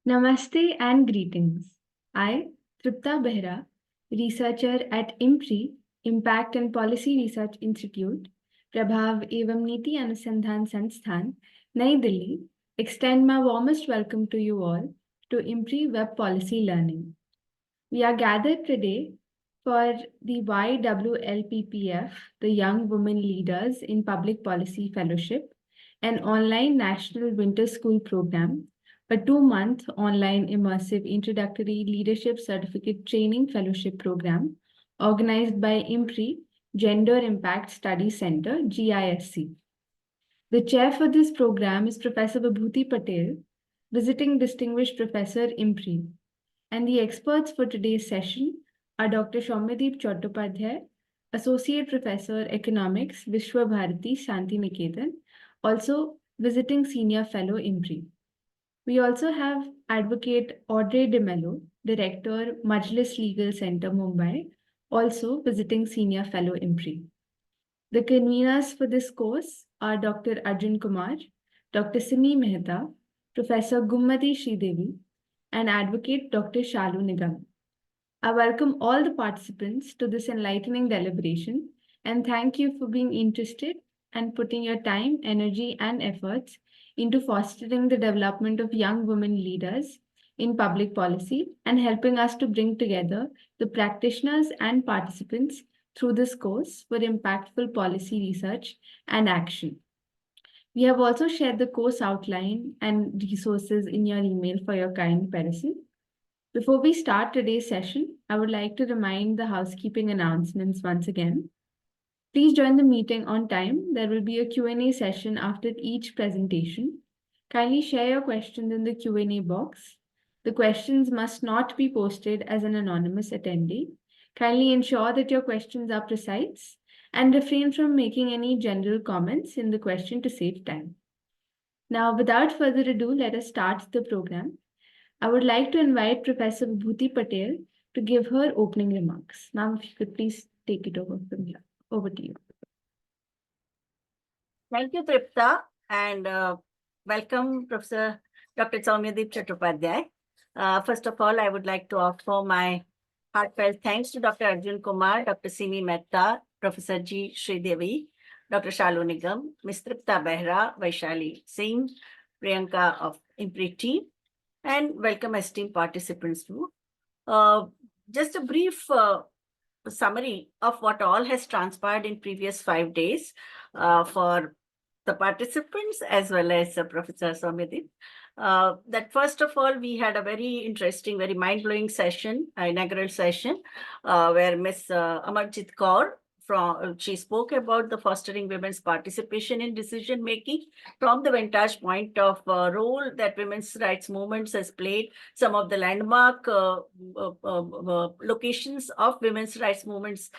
Namaste and greetings. I, Tripta Behra, researcher at IMPRI, Impact and Policy Research Institute, Prabhav Evam Niti Anusandhan Sansthan, Nai Delhi, extend my warmest welcome to you all to IMPRI Web Policy Learning. We are gathered today for the YWLPPF, the Young Women Leaders in Public Policy Fellowship, an online national winter school program, a 2-month online immersive introductory leadership certificate training fellowship program organized by IMPRI Gender Impact Study Center, GISC. The chair for this program is Professor Vibhuti Patel, visiting distinguished professor IMPRI. And the experts for today's session are Dr. Soumyadip Chattopadhyay, Associate Professor Economics, Vishwabharati Shanti Niketan, also visiting Senior Fellow IMPRI. We also have Advocate Audrey Dmello, Director, Majlis Legal Center, Mumbai, also visiting Senior Fellow IMPRI. The conveners for this course are Dr. Arjun Kumar, Dr. Simi Mehta, Professor Gummati Sridevi, and Advocate Dr. Shalu Nigam. I welcome all the participants to this enlightening deliberation and thank you for being interested and putting your time, energy, and efforts into fostering the development of young women leaders in public policy and helping us to bring together the practitioners and participants through this course for impactful policy research and action. We have also shared the course outline and resources in your email for your kind perusal. Before we start today's session, I would like to remind the housekeeping announcements once again. Please join the meeting on time. There will be a Q&A session after each presentation. Kindly share your questions in the Q&A box. The questions must not be posted as an anonymous attendee. Kindly ensure that your questions are precise and refrain from making any general comments in the question to save time. Now, without further ado, let us start the program. I would like to invite Professor Vibhuti Patel to give her opening remarks. Ma'am, if you could please take it over from here. Over to you. Thank you, Tripta, and welcome, Professor Dr. Soumyadip Chattopadhyay. First of all, I would like to offer my heartfelt thanks to Dr. Arjun Kumar, Dr. Simi Mehta, Professor G. Sridevi, Dr. Shalu Nigam, Ms. Tripta Behra, Vaishali Singh, Priyanka of IMPRI team, and welcome esteemed participants too. Just a brief summary of what all has transpired in previous 5 days for the participants as well as Professor Soumyadip. That first of all, we had a very interesting, very mind-blowing session, inaugural session, where Ms. Amarjit Kaur, she spoke about the fostering women's participation in decision making from the vantage point of role that women's rights movements has played, some of the landmark locations of women's rights movements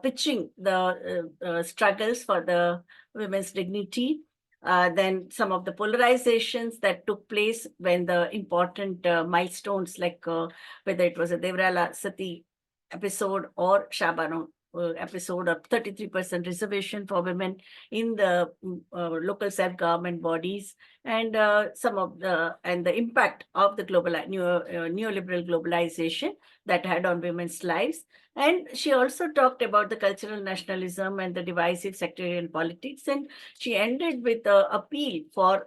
pitching the struggles for the women's dignity. Then some of the polarizations that took place when the important milestones like whether it was a Devrala Sati episode or Shabano episode of 33% reservation for women in the local self-government bodies, and the impact of the neoliberal globalization that had on women's lives. And she also talked about the cultural nationalism and the divisive sectarian politics, and she ended with an appeal for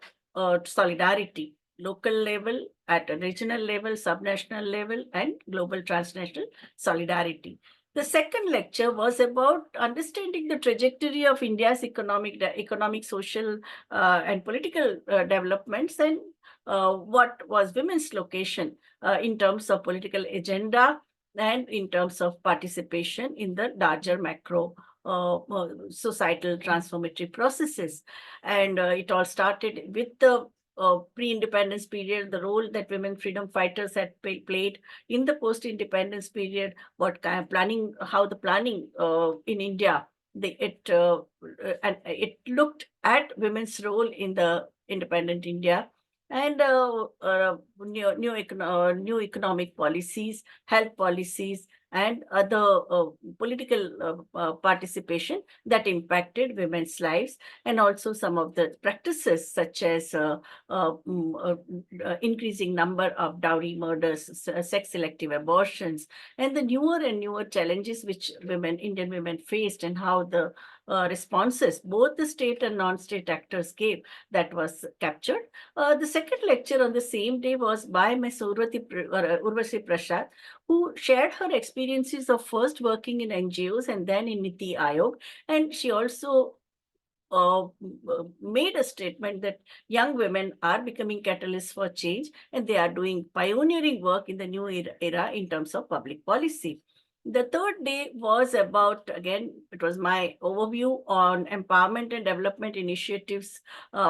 solidarity, local level, at a regional level, subnational level, and global transnational solidarity. The second lecture was about understanding the trajectory of India's economic, social, and political developments, and what was women's location in terms of political agenda and in terms of participation in the larger macro societal transformatory processes. And it all started with the pre-independence period, the role that women freedom fighters had played in the post-independence period, what kind of planning, how the planning in India, it looked at women's role in the independent India, and new economic policies, health policies, and other political participation that impacted women's lives, and also some of the practices such as increasing number of dowry murders, sex selective abortions, and the newer and newer challenges which Indian women faced, and how the responses both the state and non-state actors gave, that was captured. The second lecture on the same day was by Ms. Urvashi Prasad, who shared her experiences of first working in NGOs and then in Niti Aayog. And she also made a statement that young women are becoming catalysts for change, and they are doing pioneering work in the new era in terms of public policy. The third day was about, again, it was my overview on empowerment and development initiatives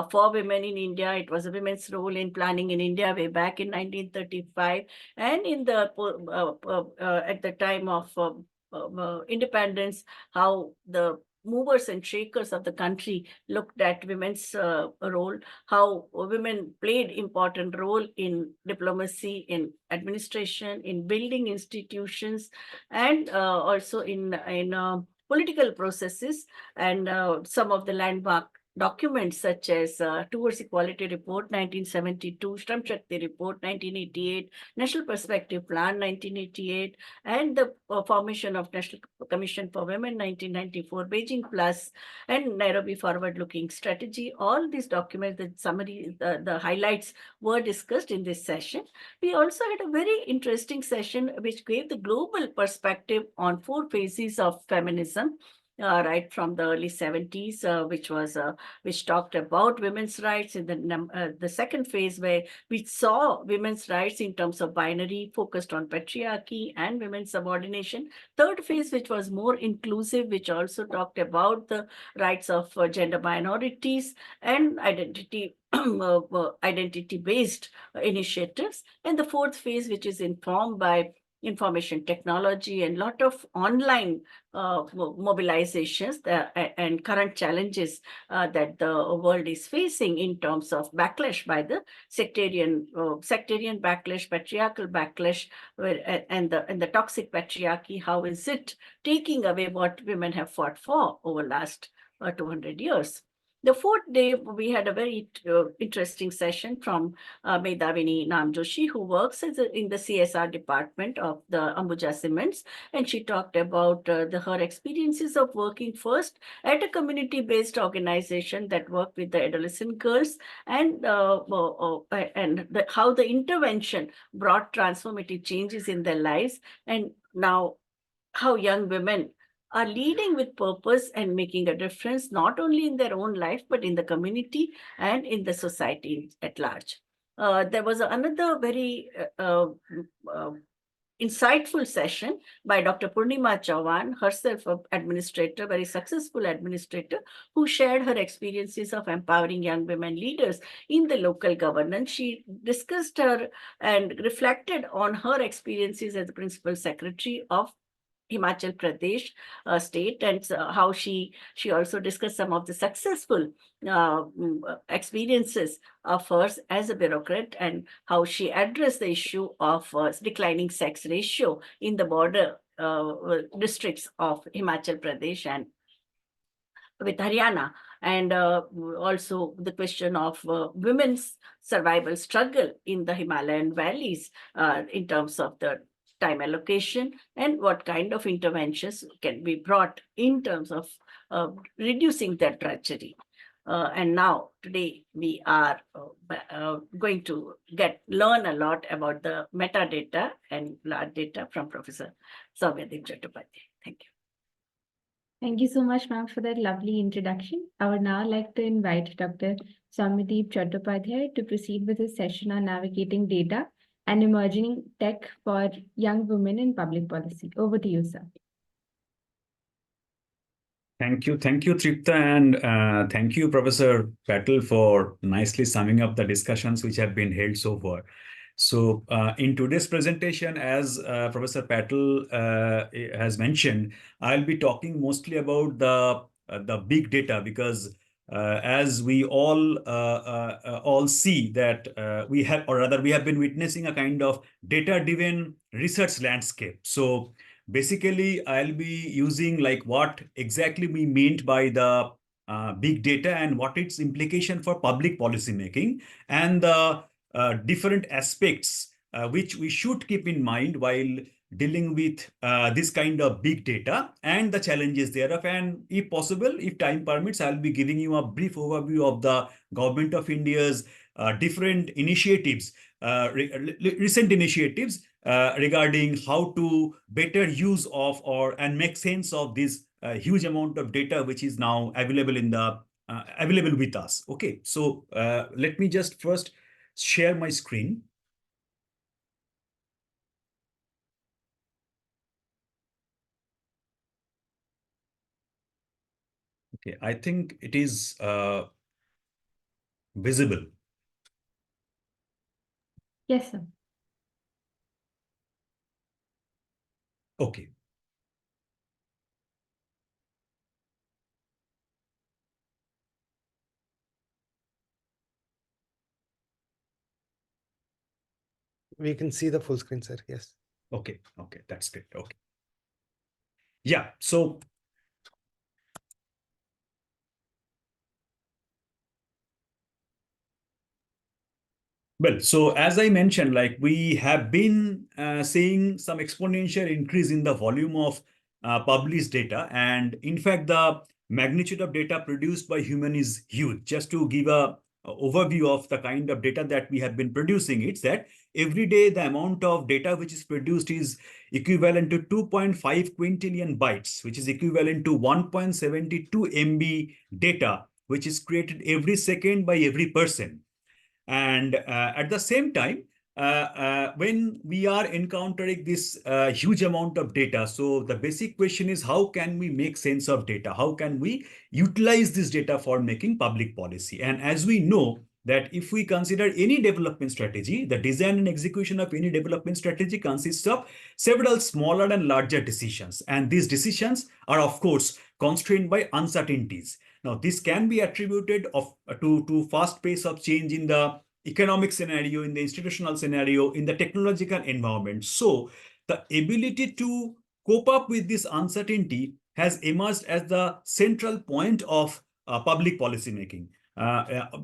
for women in India. It was a women's role in planning in India way back in 1935, and in the at the time of independence, how the movers and shakers of the country looked at women's role, how women played important role in diplomacy, in administration, in building institutions, and also in political processes, and some of the landmark documents such as Towards Equality Report 1972, Shram Shakti Report 1988, National Perspective Plan 1988, and the formation of National Commission for Women 1994, Beijing Plus, and Nairobi Forward Looking Strategy. All these documents, the summary, the highlights were discussed in this session. We also had a very interesting session which gave the global perspective on 4 phases of feminism. Right from the early 70s, which talked about women's rights. In the second phase, where we saw women's rights in terms of binary, focused on patriarchy and women's subordination. Third phase, which was more inclusive, which also talked about the rights of gender minorities and identity-based initiatives. And the fourth phase, which is informed by information technology and lot of online mobilizations and current challenges that the world is facing in terms of backlash by the sectarian backlash, patriarchal backlash, and the toxic patriarchy. How is it taking away what women have fought for over last 200 years? The fourth day, we had a very interesting session from Medhavini Namjoshi, who works in the CSR department of the Ambuja Cements, and she talked about her experiences of working first at a community-based organization that worked with the adolescent girls, and how the intervention brought transformative changes in their lives, and now how young women are leading with purpose and making a difference, not only in their own life, but in the community and in the society at large. There was another very insightful session by Dr. Purnima Chauhan, herself an administrator, very successful administrator, who shared her experiences of empowering young women leaders in the local governance. She discussed her and reflected on her experiences as the principal secretary of Himachal Pradesh state, and how she also discussed some of the successful experiences of hers as a bureaucrat, and how she addressed the issue of declining sex ratio in the border districts of Himachal Pradesh and with Haryana, and also the question of women's survival struggle in the Himalayan valleys in terms of the time allocation, and what kind of interventions can be brought in terms of reducing that tragedy. And now, today, we are going to learn a lot about the metadata and large data from Professor Soumyadip Chattopadhyay. Thank you. Thank you so much, ma'am, for that lovely introduction. I would now like to invite Dr. Soumyadip Chattopadhyay to proceed with his session on navigating data and emerging tech for young women in public policy. Over to you, sir. Thank you, Tripta, and thank you, Professor Patel, for nicely summing up the discussions which have been held so far. So in today's presentation, as Professor Patel has mentioned, I'll be talking mostly about the big data, because as we all see that we have, or rather we have been witnessing a kind of data-driven research landscape. So basically, I'll be using like what exactly we meant by the big data and what its implication for public policy making, and the different aspects which we should keep in mind while dealing with this kind of big data and the challenges thereof. And if possible, if time permits, I'll be giving you a brief overview of the Government of India's different initiatives, recent initiatives regarding how to better use of and make sense of this huge amount of data which is now available in the available with us. Okay, so let me just first share my screen. Okay, I think it is visible. Yes, sir. Okay. We can see the full screen, sir. Yes. Okay, that's great. Okay. Yeah, so well, so as I mentioned, like we have been seeing some exponential increase in the volume of published data. And in fact, the magnitude of data produced by human is huge. Just to give a overview of the kind of data that we have been producing, it's that every day the amount of data which is produced is equivalent to 2.5 quintillion bytes, which is equivalent to 1.72 MB data, which is created every second by every person. And at the same time, when we are encountering this huge amount of data, so the basic question is, how can we make sense of data? How can we utilize this data for making public policy? And as we know, that if we consider any development strategy, the design and execution of any development strategy consists of several smaller and larger decisions. And these decisions are, of course, constrained by uncertainties. Now, this can be attributed to fast pace of change in the economic scenario, in the institutional scenario, in the technological environment. So the ability to cope up with this uncertainty has emerged as the central point of public policy making.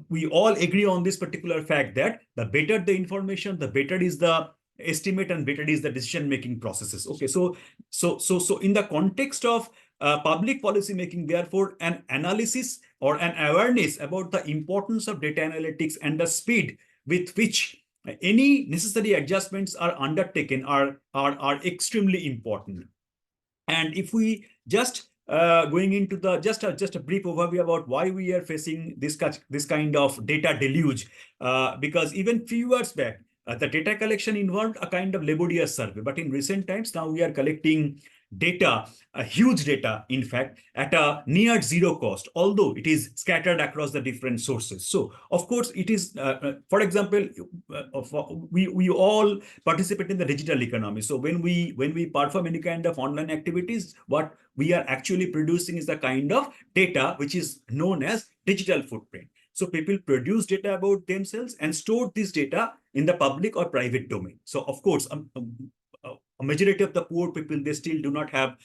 We all agree on this particular fact that the better the information, the better is the estimate and better is the decision-making processes. Okay, so in the context of public policy making, therefore, an analysis or an awareness about the importance of data analytics and the speed with which any necessary adjustments are undertaken are extremely important. And if we just going into the just a brief overview about why we are facing this kind of data deluge, because even few years back, the data collection involved a kind of laborious survey. But in recent times, now we are collecting data, a huge data, in fact, at a near zero cost, although it is scattered across the different sources. So, of course, it is, for example, we all participate in the digital economy. So when we perform any kind of online activities, what we are actually producing is the kind of data which is known as digital footprint. So people produce data about themselves and store this data in the public or private domain. So of course, a majority of the poor people, they still do not have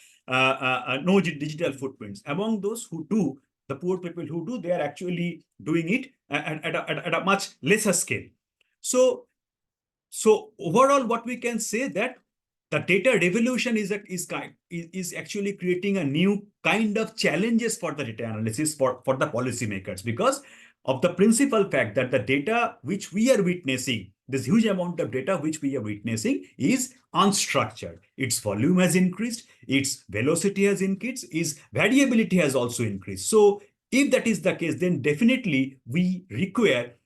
no digital footprints. Among those who do, the poor people who do, they are actually doing it at a much lesser scale. So overall, what we can say that the data revolution is actually creating a new kind of challenges for the data analysis for the policymakers, because of the principal fact that the data which we are witnessing, this huge amount of data which we are witnessing, is unstructured. Its volume has increased, its velocity has increased, its variability has also increased. So if that is the case, then definitely we require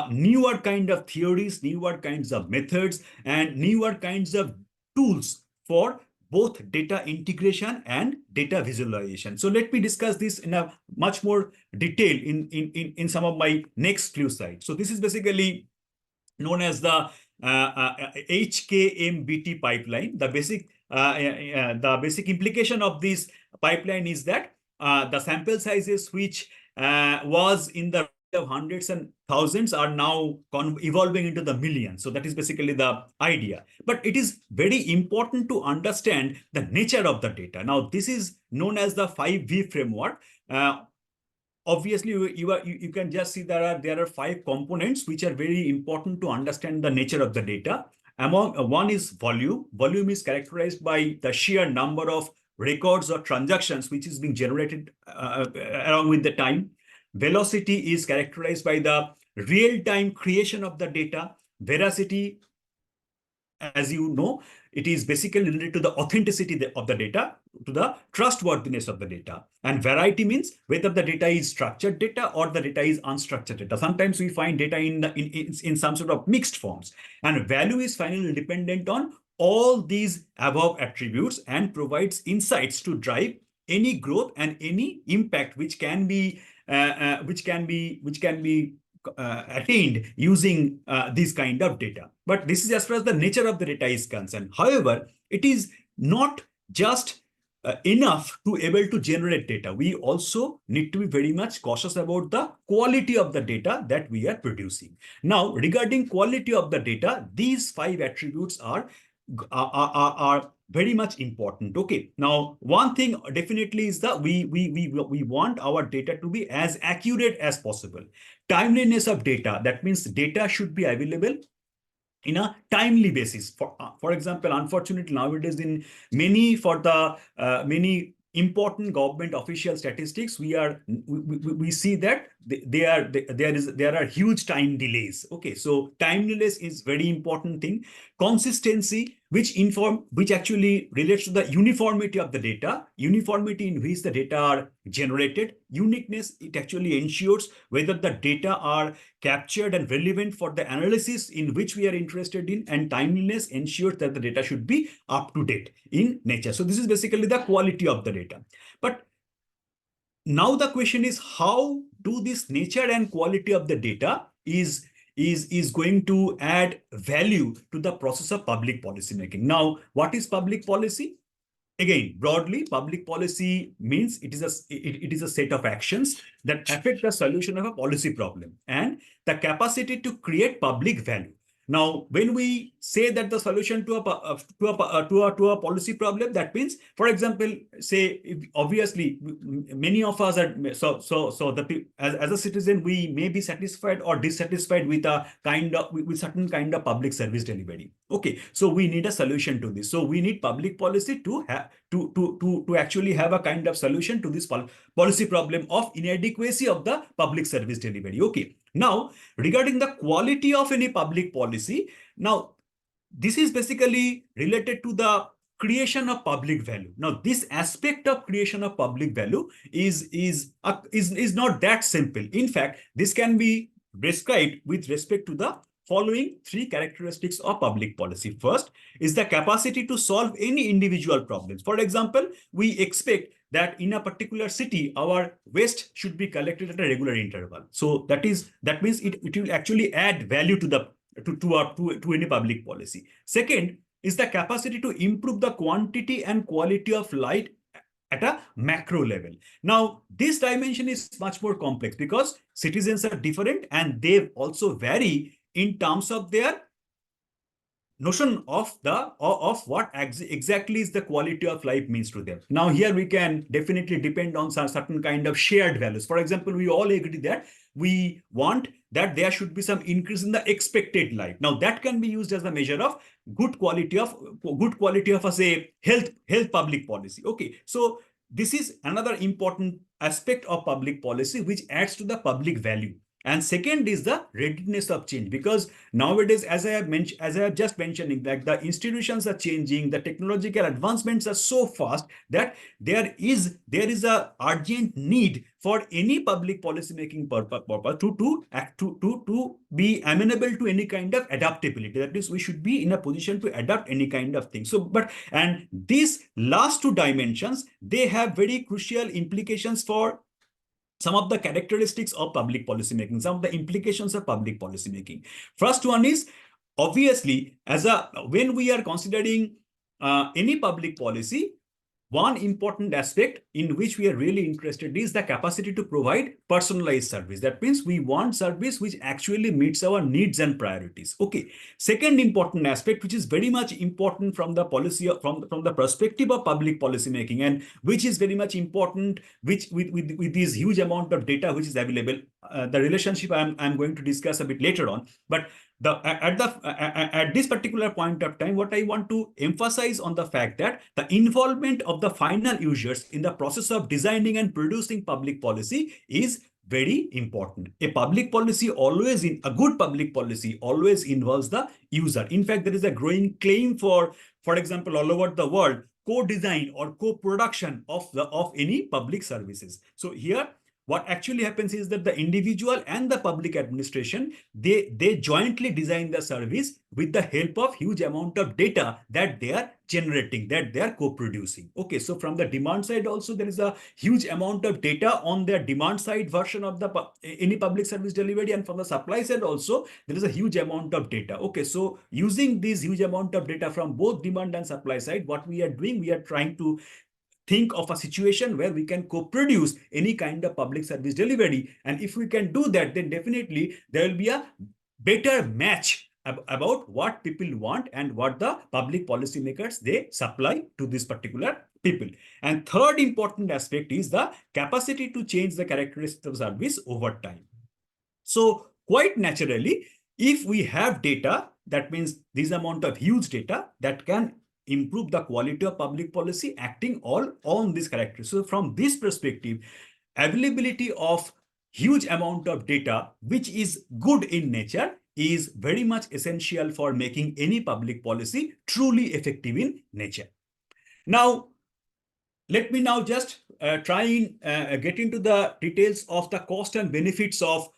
newer kind of theories, newer kinds of methods, and newer kinds of tools for both data integration and data visualization. So let me discuss this in a much more detail in some of my next few slides. So this is basically known as the HKMBT pipeline. The basic implication of this pipeline is that the sample sizes which was in the of hundreds and thousands are now evolving into the millions. So that is basically the idea. But it is very important to understand the nature of the data. Now, this is known as the 5V framework. Obviously, you can just see there are 5 components which are very important to understand the nature of the data. Among one is volume. Volume is characterized by the sheer number of records or transactions which is being generated along with the time. Velocity is characterized by the real-time creation of the data. Veracity, as you know, it is basically related to the authenticity of the data, to the trustworthiness of the data. And variety means whether the data is structured data or the data is unstructured data. Sometimes we find data in some sort of mixed forms. And value is finally dependent on all these above attributes and provides insights to drive any growth and any impact which can be attained using this kind of data. But this is as far as the nature of the data is concerned. However, it is not just enough to able to generate data. We also need to be very much cautious about the quality of the data that we are producing. Now, regarding quality of the data, these 5 attributes are very much important. Okay, now one thing definitely is that we want our data to be as accurate as possible. Timeliness of data, that means data should be available in a timely basis. For example, unfortunately nowadays in many important government official statistics, we see that there are huge time delays. Okay, so timeliness is very important thing. Consistency, which actually relates to the uniformity of the data, uniformity in which the data are generated. Uniqueness, it actually ensures whether the data are captured and relevant for the analysis in which we are interested in, and timeliness ensures that the data should be up to date in nature. So this is basically the quality of the data. But now the question is, how do this nature and quality of the data is going to add value to the process of public policy making? Now, what is public policy? Again, broadly, public policy means it is a set of actions that affect the solution of a policy problem and the capacity to create public value. Now, when we say that the solution to a policy problem, that means, for example, say, obviously, many of us are as a citizen, we may be satisfied or dissatisfied with certain kind of public service delivery. Okay, so we need a solution to this. So we need public policy to have to actually have a kind of solution to this policy problem of inadequacy of the public service delivery. Okay. Now, regarding the quality of any public policy, now this is basically related to the creation of public value. Now, this aspect of creation of public value is not that simple. In fact, this can be described with respect to the following 3 characteristics of public policy. First is the capacity to solve any individual problems. For example, we expect that in a particular city, our waste should be collected at a regular interval. So that means it will actually add value to any public policy. Second is the capacity to improve the quantity and quality of light at a macro level. Now, this dimension is much more complex because citizens are different and they also vary in terms of their notion of what exactly is the quality of life means to them. Now, here we can definitely depend on some certain kind of shared values. For example, we all agree that we want that there should be some increase in the expected life. Now, that can be used as a measure of good quality of say health public policy. Okay, so this is another important aspect of public policy which adds to the public value. And second is the readiness of change, because nowadays, as I have just mentioned, that the institutions are changing, the technological advancements are so fast that there is a urgent need for any public policy making purpose to be amenable to any kind of adaptability. That is, we should be in a position to adapt any kind of thing. So, and these last 2 dimensions, they have very crucial implications for some of the characteristics of public policy making, some of the implications of public policy making. First one is, obviously, when we are considering any public policy, one important aspect in which we are really interested is the capacity to provide personalized service. That means we want service which actually meets our needs and priorities. Okay. Second important aspect, which is very much important from the policy, from the perspective of public policy making, and which is very much important, which with this huge amount of data which is available, the relationship I'm going to discuss a bit later on. But at this particular point of time, what I want to emphasize on the fact that the involvement of the final users in the process of designing and producing public policy is very important. A public policy always, in a good public policy always involves the user. In fact, there is a growing claim for example, all over the world, co-design or co-production of any public services. So here, what actually happens is that the individual and the public administration, they jointly design the service with the help of huge amount of data that they are generating, that they are co-producing. Okay, so from the demand side also, there is a huge amount of data on their demand side version of the any public service delivery, and from the supply side also, there is a huge amount of data. Okay, so using this huge amount of data from both demand and supply side, what we are doing, we are trying to think of a situation where we can co-produce any kind of public service delivery. And if we can do that, then definitely there will be a better match about what people want and what the public policymakers they supply to this particular people. And third important aspect is the capacity to change the characteristics of service over time. So quite naturally, if we have data, that means this amount of huge data that can improve the quality of public policy acting all on this characteristics. So from this perspective, availability of huge amount of data, which is good in nature, is very much essential for making any public policy truly effective in nature. Now, let me now just try and get into the details of the cost and benefits of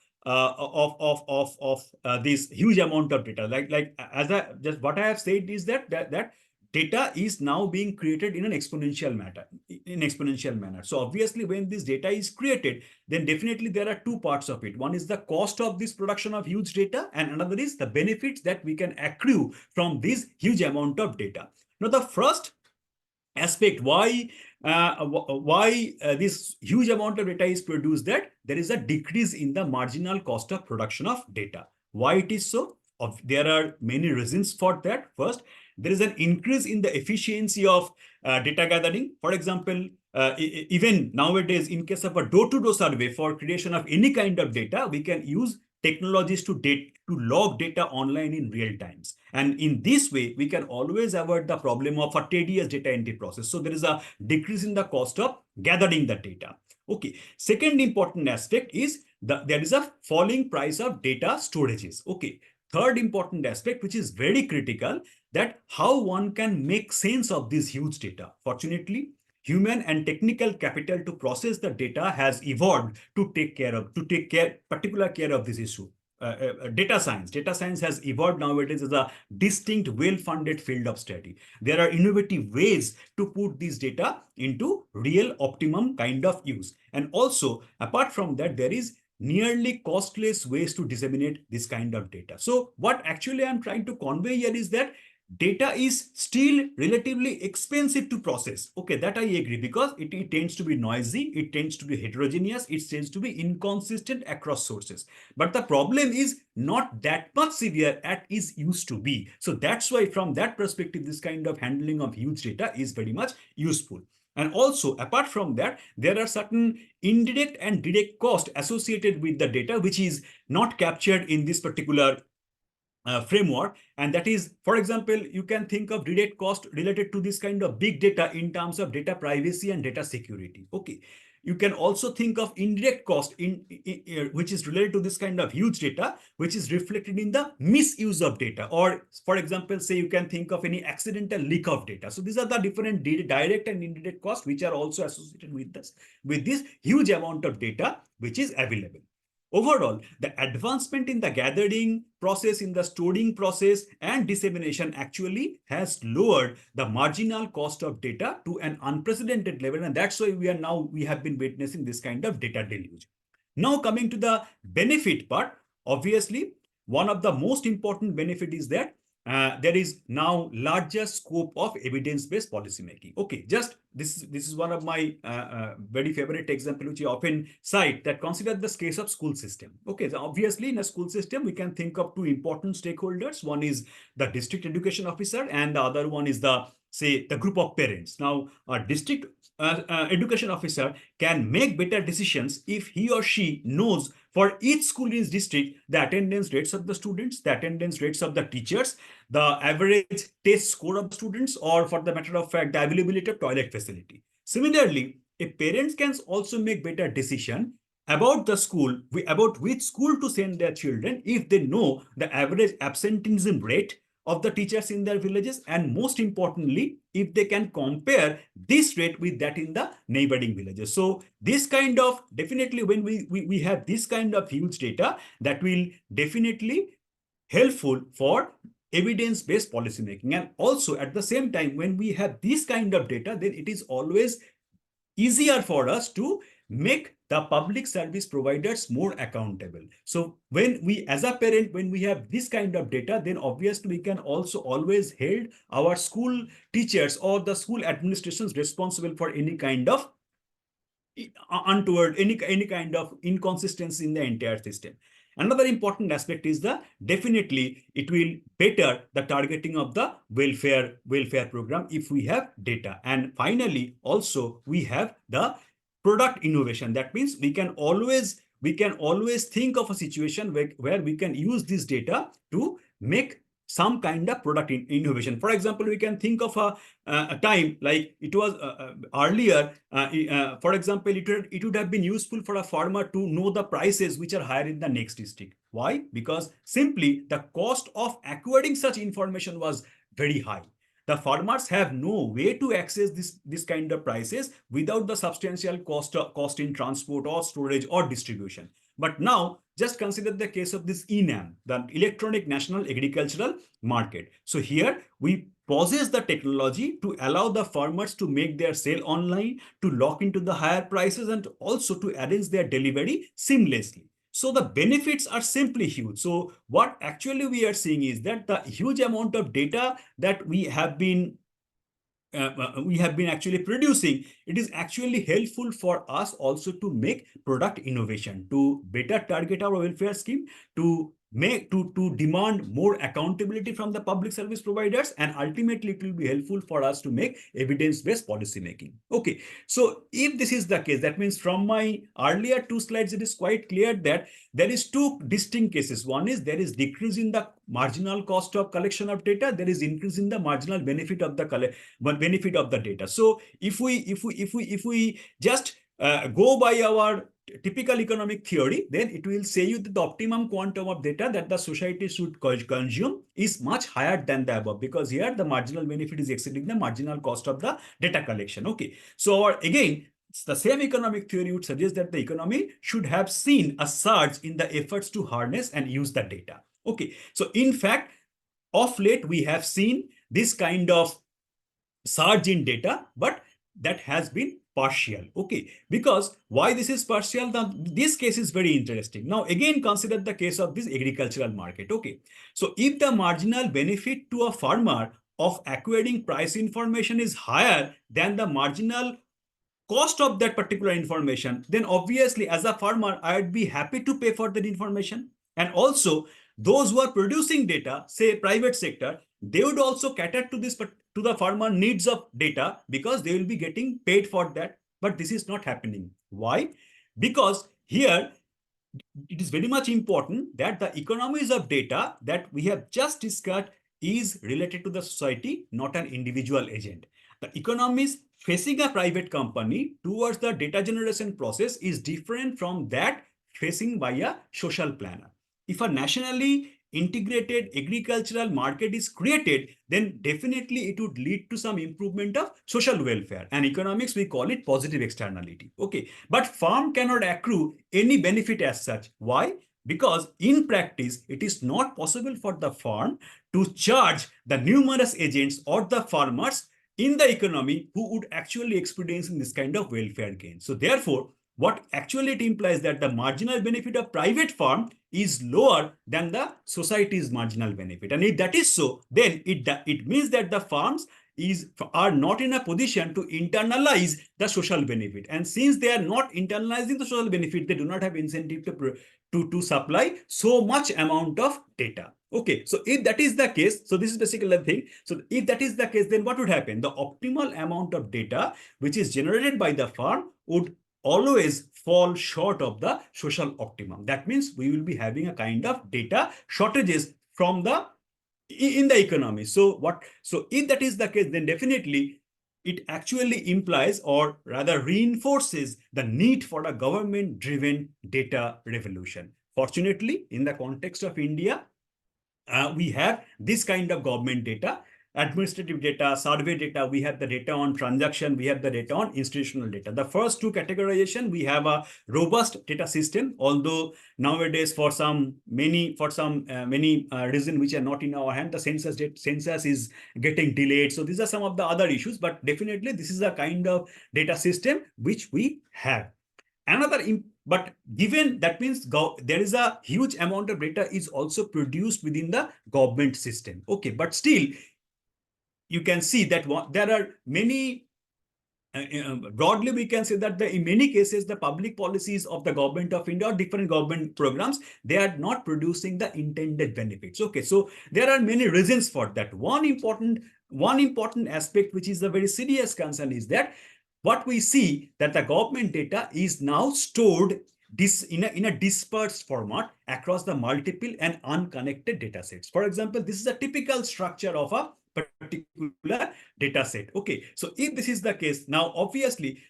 this huge amount of data. Like as I just what I have said is that data is now being created in an exponential manner. So obviously, when this data is created, then definitely there are two parts of it. One is the cost of this production of huge data, and another is the benefits that we can accrue from this huge amount of data. Now, the first aspect why this huge amount of data is produced, that there is a decrease in the marginal cost of production of data. Why it is so? There are many reasons for that. First, there is an increase in the efficiency of data gathering. For example, even nowadays, in case of a door-to-door survey for creation of any kind of data, we can use technologies to log data online in real times. And in this way, we can always avoid the problem of a tedious data entry process. So there is a decrease in the cost of gathering the data. Okay. Second important aspect is there is a falling price of data storages. Okay. Third important aspect, which is very critical, that how one can make sense of this huge data. Fortunately, human and technical capital to process the data has evolved to take particular care of this issue. Data science has evolved nowadays as a distinct, well-funded field of study. There are innovative ways to put this data into real optimum kind of use. And also, apart from that, there is nearly costless ways to disseminate this kind of data. So what actually I'm trying to convey here is that data is still relatively expensive to process. Okay, that I agree, because it tends to be noisy, it tends to be heterogeneous, it tends to be inconsistent across sources. But the problem is not that much severe as it used to be. So that's why from that perspective, this kind of handling of huge data is very much useful. And also, apart from that, there are certain indirect and direct costs associated with the data, which is not captured in this particular framework. And that is, for example, you can think of direct cost related to this kind of big data in terms of data privacy and data security. Okay. You can also think of indirect cost which is related to this kind of huge data, which is reflected in the misuse of data. Or for example, say you can think of any accidental leak of data. So these are the different direct and indirect costs which are also associated with this huge amount of data which is available. Overall, the advancement in the gathering process, in the storing process and dissemination actually has lowered the marginal cost of data to an unprecedented level. And that's why we have been witnessing this kind of data deluge. Now coming to the benefit part, obviously, one of the most important benefit is that there is now larger scope of evidence-based policy making. Okay, just this is one of my very favorite example, which I often cite, that consider this case of school system. Okay, so obviously in a school system, we can think of two important stakeholders. One is the district education officer, and the other one is the, say, the group of parents. Now, a district education officer can make better decisions if he or she knows for each school in his district the attendance rates of the students, the attendance rates of the teachers, the average test score of students, or for the matter of fact, the availability of toilet facility. Similarly, a parent can also make better decision about the school, about which school to send their children, if they know the average absenteeism rate of the teachers in their villages, and most importantly, if they can compare this rate with that in the neighboring villages. So this kind of, definitely when we have this kind of huge data, that will definitely helpful for evidence-based policy making. And also at the same time, when we have this kind of data, then it is always easier for us to make the public service providers more accountable. So when we, as a parent, when we have this kind of data, then obviously we can also always hold our school teachers or the school administrations responsible for any kind of untoward, any kind of inconsistency in the entire system. Another important aspect is the, definitely it will better the targeting of the welfare program if we have data. And finally, also we have the product innovation. That means we can always think of a situation where we can use this data to make some kind of product innovation. For example, we can think of a time like it was earlier. For example, it would have been useful for a farmer to know the prices which are higher in the next district. Why? Because simply the cost of acquiring such information was very high. The farmers have no way to access this kind of prices without the substantial cost in transport or storage or distribution. But now, just consider the case of this ENAM, the Electronic National Agricultural Market. So here we possess the technology to allow the farmers to make their sale online, to lock into the higher prices, and also to arrange their delivery seamlessly. So the benefits are simply huge. So what actually we are seeing is that the huge amount of data that we have been actually producing, it is actually helpful for us also to make product innovation, to better target our welfare scheme, to demand more accountability from the public service providers, and ultimately it will be helpful for us to make evidence-based policy making. Okay, so if this is the case, that means from my earlier two slides, it is quite clear that there is two distinct cases. One is there is decrease in the marginal cost of collection of data. There is increase in the marginal benefit of the data. So if we just go by our typical economic theory, then it will say you that the optimum quantum of data that the society should consume is much higher than the above, because here the marginal benefit is exceeding the marginal cost of the data collection. Okay, so again, the same economic theory would suggest that the economy should have seen a surge in the efforts to harness and use the data. Okay, so in fact, of late we have seen this kind of surge in data, but that has been partial. Okay, because why this is partial? Now, this case is very interesting. Now, again, consider the case of this agricultural market. Okay, so if the marginal benefit to a farmer of acquiring price information is higher than the marginal cost of that particular information, then obviously as a farmer, I'd be happy to pay for that information. And also those who are producing data, say private sector, they would also cater to this, but to the farmer needs of data, because they will be getting paid for that. But this is not happening. Why? Because here it is very much important that the economies of data that we have just discussed is related to the society, not an individual agent. The economies facing a private company towards the data generation process is different from that facing by a social planner. If a nationally integrated agricultural market is created, then definitely it would lead to some improvement of social welfare. And economics, we call it positive externality. Okay, but farm cannot accrue any benefit as such. Why? Because in practice, it is not possible for the farm to charge the numerous agents or the farmers in the economy who would actually experience this kind of welfare gain. So therefore, what actually it implies that the marginal benefit of private firm is lower than the society's marginal benefit. And if that is so, then it means that the firms are not in a position to internalize the social benefit. And since they are not internalizing the social benefit, they do not have incentive to supply so much amount of data. Okay, so if that is the case, so this is basically the thing. So if that is the case, then what would happen? The optimal amount of data which is generated by the firm would always fall short of the social optimum. That means we will be having a kind of data shortages from the in the economy. So if that is the case, then definitely it actually implies, or rather reinforces, the need for a government-driven data revolution. Fortunately, in the context of India, we have this kind of government data, administrative data, survey data, we have the data on transaction, we have the data on institutional data. The first two categorization, we have a robust data system, although nowadays for many reasons which are not in our hand, the census is getting delayed. So these are some of the other issues, but definitely this is a kind of data system which we have. But given that means there is a huge amount of data is also produced within the government system. Okay, but still you can see that there are many, broadly we can say that in many cases the public policies of the government of India or different government programs, they are not producing the intended benefits. Okay, so there are many reasons for that. One important aspect which is a very serious concern is that what we see that the government data is now stored in a dispersed format across the multiple and unconnected data sets. For example, this is a typical structure of a particular data set. Okay, so if this is the case, now obviously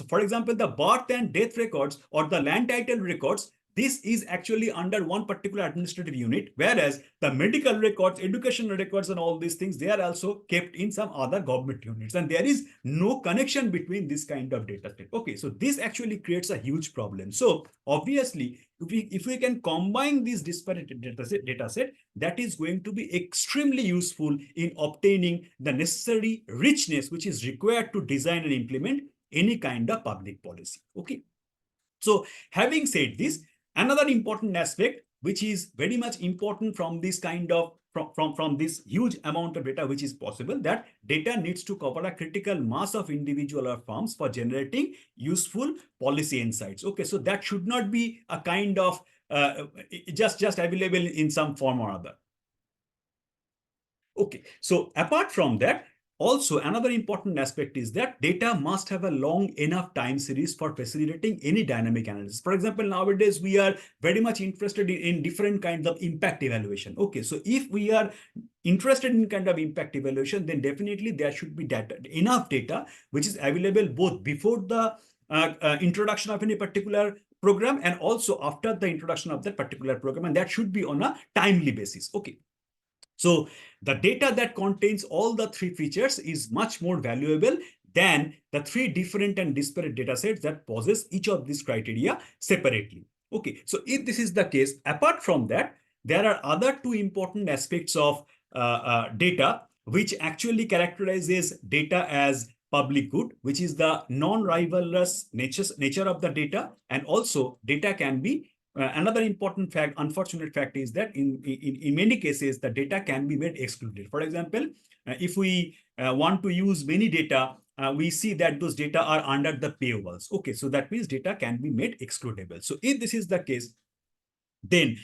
for example, the birth and death records or the land title records, this is actually under one particular administrative unit, whereas the medical records, educational records, and all these things, they are also kept in some other government units, and there is no connection between this kind of data set. Okay, so this actually creates a huge problem. So obviously, if we can combine these disparate data set, that is going to be extremely useful in obtaining the necessary richness which is required to design and implement any kind of public policy. Okay, so having said this, another important aspect which is very much important from this kind of from this huge amount of data which is possible, that data needs to cover a critical mass of individual or firms for generating useful policy insights. Okay, so that should not be a kind of just available in some form or other. Okay, so apart from that, also another important aspect is that data must have a long enough time series for facilitating any dynamic analysis. For example, nowadays we are very much interested in different kinds of impact evaluation. Okay, so if we are interested in kind of impact evaluation, then definitely there should be enough data which is available both before the introduction of any particular program and also after the introduction of that particular program, and that should be on a timely basis. Okay, so the data that contains all the three features is much more valuable than the three different and disparate data sets that possess each of these criteria separately. Okay, so if this is the case, apart from that, there are other two important aspects of data which actually characterizes data as public good, which is the non-rivalrous nature of the data, and also data can be another important fact, unfortunate fact, is that in many cases, the data can be made excluded. For example, if we want to use many data, we see that those data are under the paywalls. Okay, so that means data can be made excludable. So if this is the case, then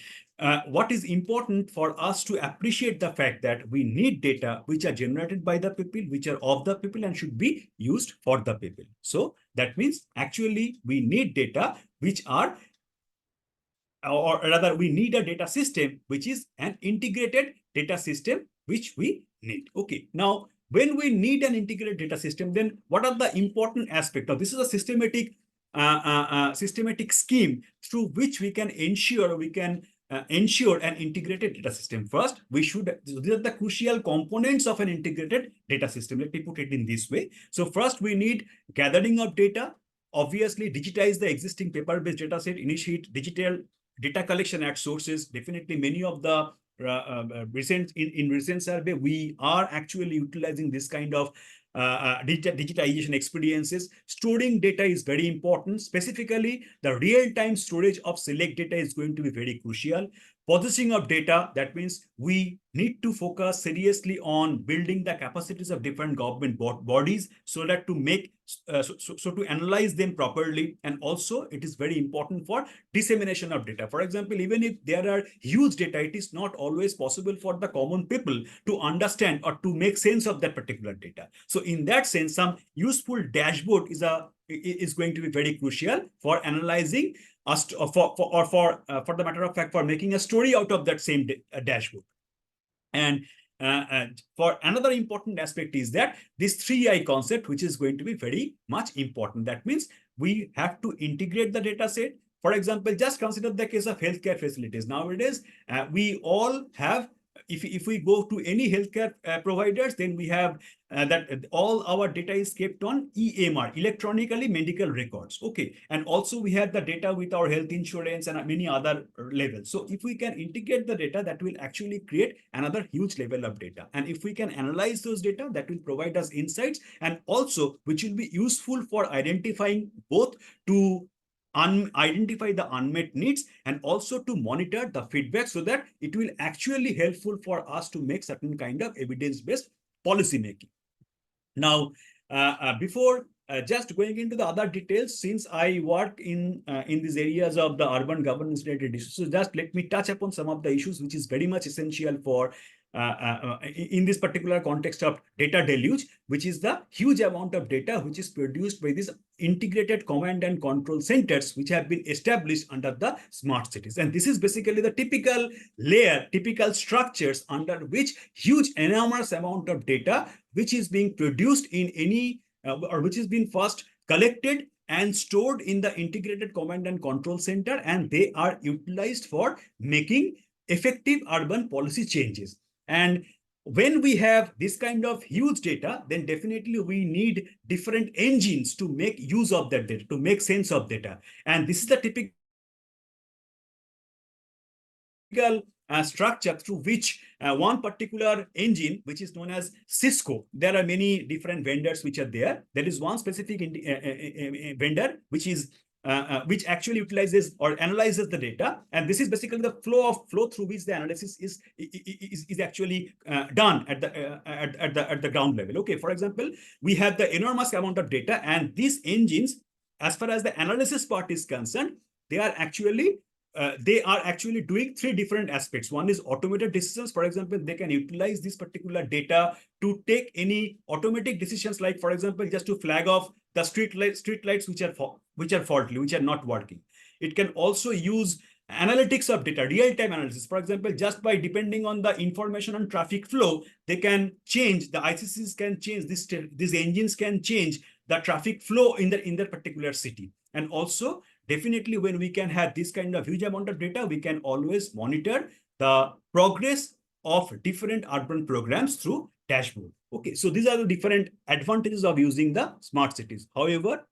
what is important for us to appreciate the fact that we need data which are generated by the people, which are of the people, and should be used for the people. So that means actually we need data which are, or rather we need a data system which is an integrated data system which we need. Okay, now when we need an integrated data system, then what are the important aspects? Now this is a systematic scheme through which we can ensure an integrated data system. First, these are the crucial components of an integrated data system. Let me put it in this way. So first, we need gathering of data, obviously digitize the existing paper-based data set, initiate digital data collection at sources. Definitely many of the recent survey, we are actually utilizing this kind of digitization experiences. Storing data is very important. Specifically, the real-time storage of select data is going to be very crucial. Processing of data, that means we need to focus seriously on building the capacities of different government bodies so that to make so to analyze them properly. And also it is very important for dissemination of data. For example, even if there are huge data, it is not always possible for the common people to understand or to make sense of that particular data. So in that sense, some useful dashboard is going to be very crucial for analyzing us for the matter of fact, for making a story out of that same dashboard. And for another important aspect is that this 3I concept, which is going to be very much important. That means we have to integrate the data set. For example, just consider the case of healthcare facilities. Nowadays, we all have, if we go to any healthcare providers, then we have that all our data is kept on EMR, electronically medical records. Okay. And also we have the data with our health insurance and many other levels. So if we can integrate the data, that will actually create another huge level of data. And if we can analyze those data, that will provide us insights, and also which will be useful for identifying both to identify the unmet needs and also to monitor the feedback, so that it will actually helpful for us to make certain kind of evidence-based policy making. Now, before just going into the other details, since I work in these areas of the urban governance related issues, so just let me touch upon some of the issues which is very much essential for in this particular context of data deluge, which is the huge amount of data which is produced by these integrated command and control centers which have been established under the smart cities. And this is basically the typical layer, typical structures under which huge enormous amount of data which is being produced in any or which is being first collected and stored in the integrated command and control center, and they are utilized for making effective urban policy changes. And when we have this kind of huge data, then definitely we need different engines to make use of that data, to make sense of data. And this is the typical structure through which one particular engine, which is known as Cisco, there are many different vendors which are there. There is one specific vendor which is which actually utilizes or analyzes the data, and this is basically the flow through which the analysis is actually done at the ground level. Okay, for example, we have the enormous amount of data, and these engines, as far as the analysis part is concerned, they are actually doing three different aspects. One is automated decisions. For example, they can utilize this particular data to take any automatic decisions, like, for example, just to flag off the street lights which are faulty, which are not working. It can also use analytics of data, real-time analysis. For example, just by depending on the information on traffic flow, they can change, the ICCs can change, these engines can change the traffic flow in that particular city. And also, definitely when we can have this kind of huge amount of data, we can always monitor the progress of different urban programs through dashboard. Okay, so these are the different advantages of using the smart cities. However,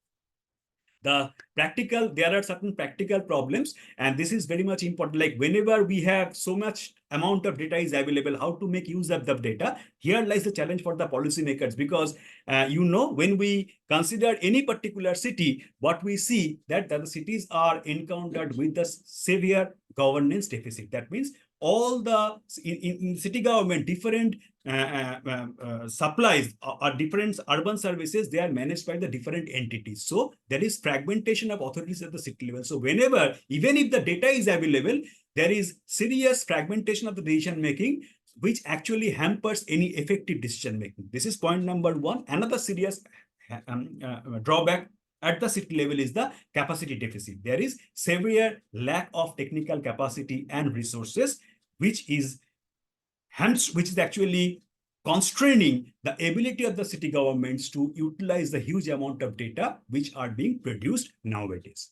there are certain practical problems, and this is very much important. Like whenever we have so much amount of data is available, how to make use of the data? Here lies the challenge for the policymakers, because when we consider any particular city, what we see that the cities are encountered with the severe governance deficit. That means all the in city government, different supplies or different urban services, they are managed by the different entities. So there is fragmentation of authorities at the city level. So whenever, even if the data is available, there is serious fragmentation of the decision making, which actually hampers any effective decision making. This is point number one. Another serious drawback at the city level is the capacity deficit. There is severe lack of technical capacity and resources, which is actually constraining the ability of the city governments to utilize the huge amount of data which are being produced nowadays.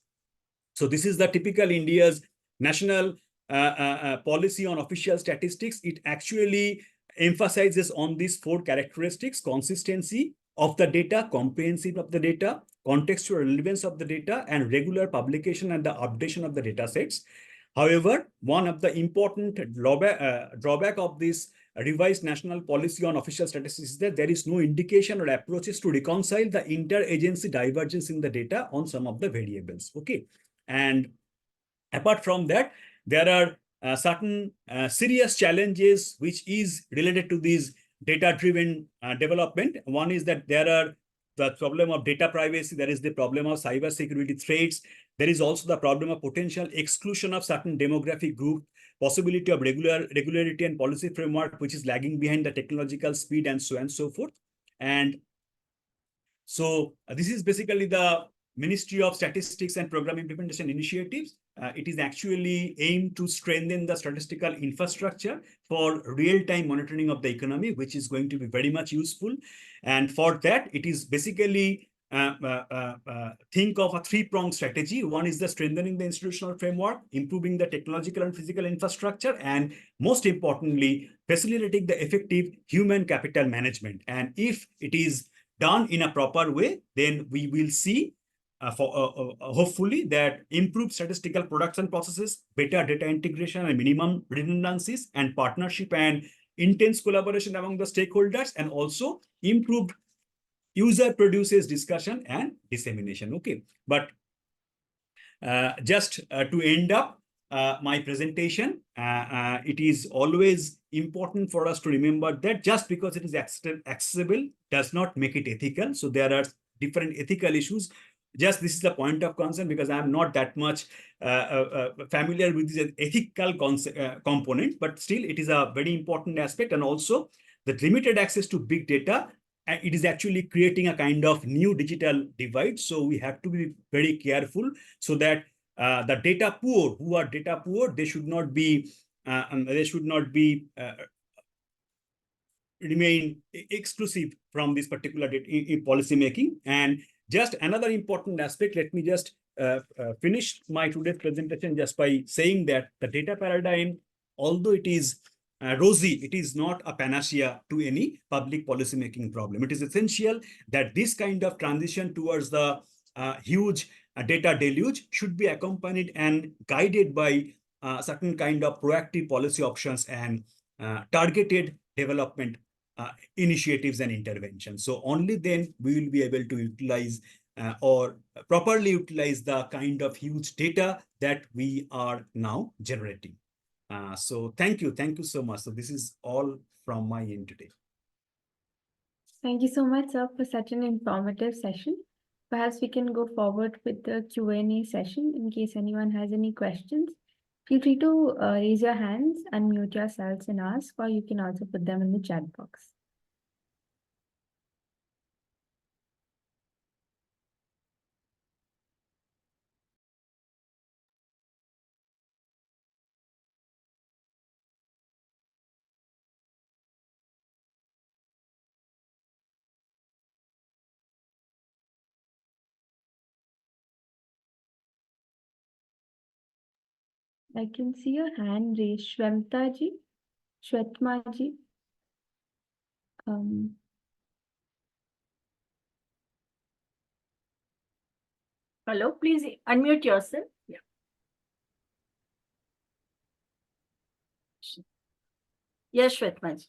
So this is the typical India's national policy on official statistics. It actually emphasizes on these four characteristics: consistency of the data, comprehensive of the data, contextual relevance of the data, and regular publication and the updation of the data sets. However, one of the important drawback of this revised national policy on official statistics is that there is no indication or approaches to reconcile the interagency divergence in the data on some of the variables. Okay. And apart from that, there are certain serious challenges which is related to these data-driven development. One is that there are the problem of data privacy, there is the problem of cyber security threats, there is also the problem of potential exclusion of certain demographic group, possibility of regularity and policy framework which is lagging behind the technological speed, and so on and so forth. And so this is basically the Ministry of Statistics and Program Implementation Initiatives. It is actually aimed to strengthen the statistical infrastructure for real-time monitoring of the economy, which is going to be very much useful. And for that, it is basically think of a three-pronged strategy. One is the strengthening the institutional framework, improving the technological and physical infrastructure, and most importantly, facilitating the effective human capital management. And if it is done in a proper way, then we will see hopefully that improved statistical production processes, better data integration and minimum redundancies, and partnership and intense collaboration among the stakeholders, and also improved user produces discussion and dissemination. Okay, but just to end up my presentation, it is always important for us to remember that just because it is accessible does not make it ethical. So there are different ethical issues. Just this is the point of concern, because I'm not that much familiar with this ethical component, but still it is a very important aspect. And also the limited access to big data, it is actually creating a kind of new digital divide. So we have to be very careful so that the data poor, who are data poor, they should not be remain exclusive from this particular policy making. And just another important aspect, let me just finish my today's presentation just by saying that the data paradigm, although it is rosy, it is not a panacea to any public policy making problem. It is essential that this kind of transition towards the huge data deluge should be accompanied and guided by certain kind of proactive policy options and targeted development initiatives and interventions. So only then we will be able to utilize or properly utilize the kind of huge data that we are now generating. So thank you so much. So this is all from my end today. Thank you so much, sir, for such an informative session. Perhaps we can go forward with the Q&A session in case anyone has any questions. Feel free to raise your hands, unmute yourselves and ask, or you can also put them in the chat box. I can see your hand raised, Shweta ji. Hello, please unmute yourself. Yeah. Yes, Shweta ji.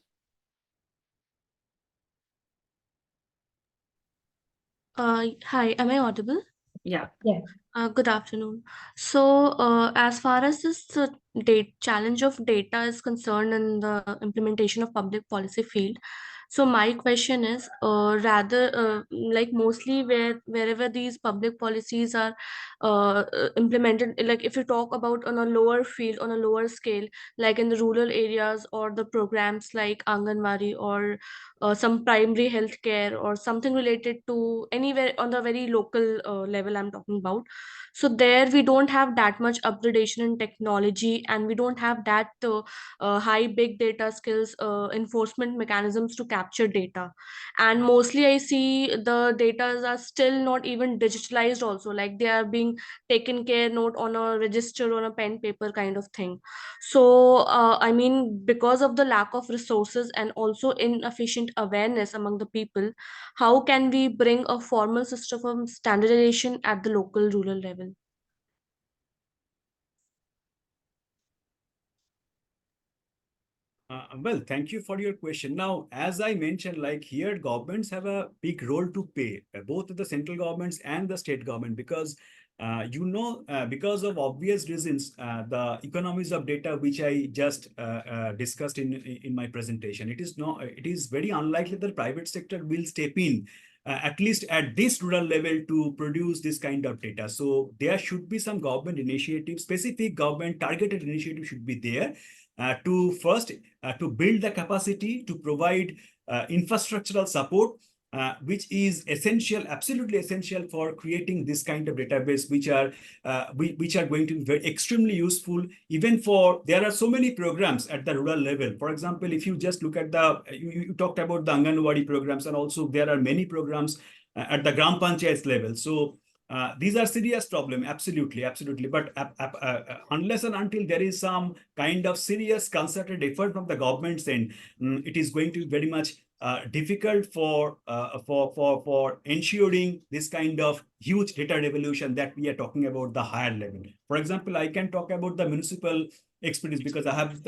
Hi, am I audible? Yeah. Yeah. Good afternoon. So, as far as this challenge of data is concerned in the implementation of public policy field, so my question is, like mostly wherever these public policies are implemented, like if you talk about on a lower field, on a lower scale, like in the rural areas or the programs like Anganwadi or some primary health care or something related to anywhere on the very local level I'm talking about. So there we don't have that much upgradation in technology, and we don't have that high big data skills, enforcement mechanisms to capture data. And mostly I see the data are still not even digitalized also, like they are being taken care not on a register on a pen paper kind of thing. So I mean, because of the lack of resources and also inefficient awareness among the people, how can we bring a formal system of standardization at the local rural level? Well, thank you for your question. Now, as I mentioned, like here, governments have a big role to play, both the central governments and the state government, because because of obvious reasons, the economies of data, which I just discussed in my presentation, it is very unlikely that the private sector will step in, at least at this rural level, to produce this kind of data. So there should be some government initiative, specific government targeted initiative should be there to first to build the capacity to provide infrastructural support, which is essential, absolutely essential for creating this kind of database, which are going to be very extremely useful. Even for, there are so many programs at the rural level. For example, if you just look at you talked about the Anganwadi programs, and also there are many programs at the Gram Panchayat level. So these are serious problem, absolutely. But unless and until there is some kind of serious concerted effort from the government's end, it is going to be very much difficult for ensuring this kind of huge data revolution that we are talking about the higher level. For example, I can talk about the municipal experience, because I have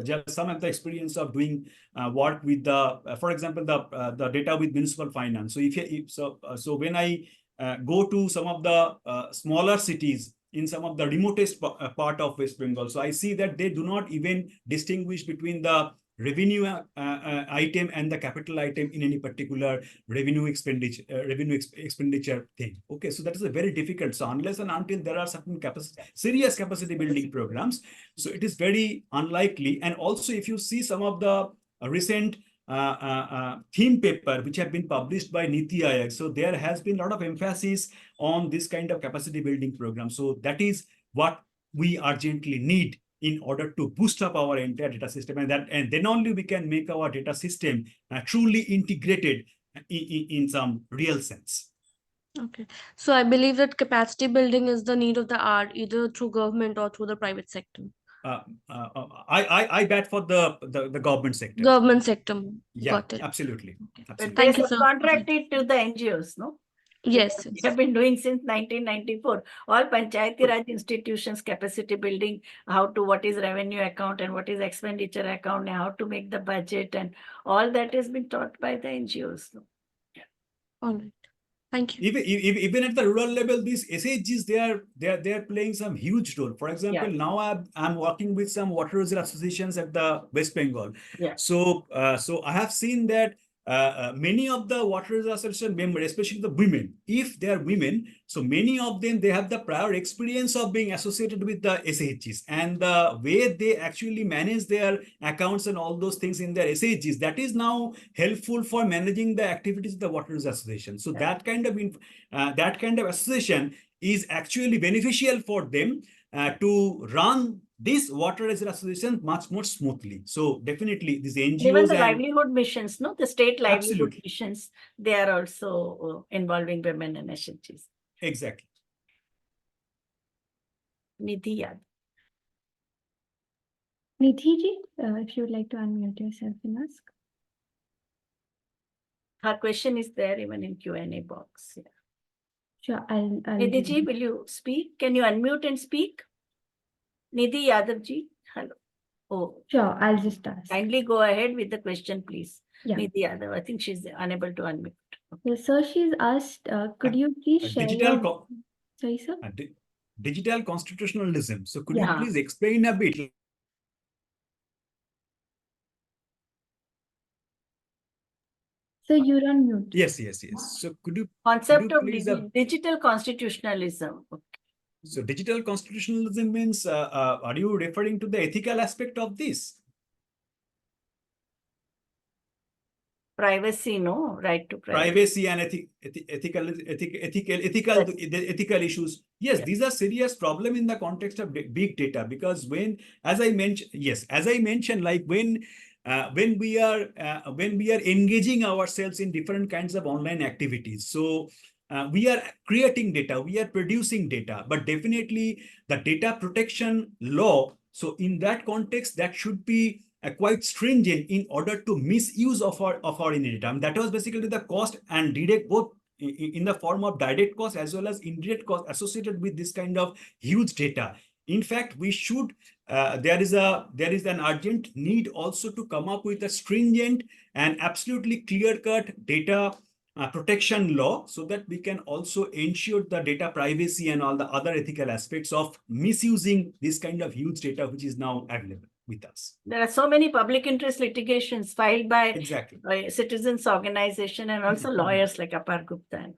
just some of the experience of doing work with for example, the data with municipal finance. So when I go to some of the smaller cities in some of the remotest part of West Bengal, so I see that they do not even distinguish between the revenue item and the capital item in any particular revenue expenditure thing. Okay, so that is a very difficult. So unless and until there are certain serious capacity building programs, so it is very unlikely. And also, if you see some of the recent theme paper which have been published by Niti Aayog, so there has been a lot of emphasis on this kind of capacity building program. So that is what we urgently need in order to boost up our entire data system, and then only we can make our data system truly integrated in some real sense. Okay. So I believe that capacity building is the need of the hour, either through government or through the private sector. I bet for the government sector. Government sector. Yeah, Got it. absolutely. Okay. Absolutely. But Thank they you, sir. subcontract it to the NGOs, no? Yes. We have been doing since 1994. All Panchayati Raj institutions, capacity building, what is revenue account and what is expenditure account, and how to make the budget, and all that has been taught by the NGOs. No? All right. Thank you. Even at the rural level, these SHGs, they are playing some huge role. For example, now I'm working with some water user associations at the West Bengal. Yeah. So I have seen that many of the water user association members, especially the women, if they are women, so many of them, they have the prior experience of being associated with the SHGs, and the way they actually manage their accounts and all those things in their SHGs, that is now helpful for managing the activities of the water user association. So that kind of association is actually beneficial for them to run this water user association much more smoothly. So definitely these NGOs, even the livelihood missions, no, the state livelihood absolutely. missions, they are also involving women and SHGs. Exactly. Nidhi Yad. Nidhi ji, if you would like to unmute yourself and ask. Her question is there even in Q&A box. Yeah. Sure, I'll Nidhi ji, will you speak? Can you unmute and speak? Nidhi Yadav ji, hello. Oh, sure, I'll just ask. kindly go ahead with the question, please. Yeah. Nidhi Yadav, I think she's unable to unmute. Okay. Yes, so she's asked, could you please share your... Sorry, sir? Digital constitutionalism. So could Yeah. you please explain a bit? So you're on mute. Yes. So could you Concept of please, digital constitutionalism. Okay. So digital constitutionalism means, are you referring to the ethical aspect of this? Privacy, no, right to Privacy and ethical issues. Yes, Yeah. these are serious problem in the context of big data, because as I mentioned, like when we are engaging ourselves in different kinds of online activities, so we are creating data, we are producing data, but definitely the data protection law, so in that context, that should be quite stringent in order to misuse of our data. And that was basically the cost and direct, both in the form of direct cost as well as indirect cost associated with this kind of huge data. In fact, we should there is an urgent need also to come up with a stringent and absolutely clear-cut data protection law, so that we can also ensure the data privacy and all the other ethical aspects of misusing this kind of huge data which is now available with us. There are so many public interest litigations filed by Exactly. citizens organization and also lawyers like Apar Gupta and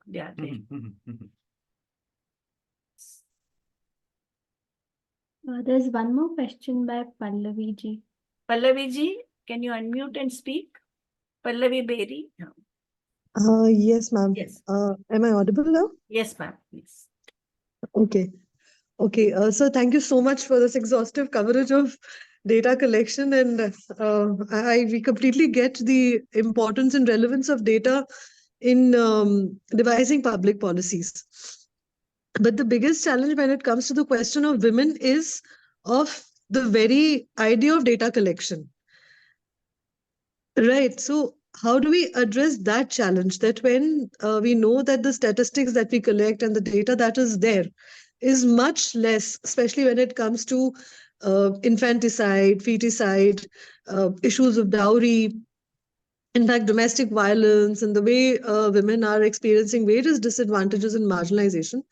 There's one more question by Pallavi ji. Pallavi ji, can you unmute and speak? Pallavi Beri. Yes, ma'am. Yes. Am I audible now? Yes, ma'am, please. Okay. Okay. So thank you so much for this exhaustive coverage of data collection. And we completely get the importance and relevance of data in devising public policies. But the biggest challenge when it comes to the question of women is of the very idea of data collection. Right. So how do we address that challenge, that when we know that the statistics that we collect and the data that is there is much less, especially when it comes to infanticide, feticide, issues of dowry, in fact, domestic violence, and the way women are experiencing various disadvantages and marginalization.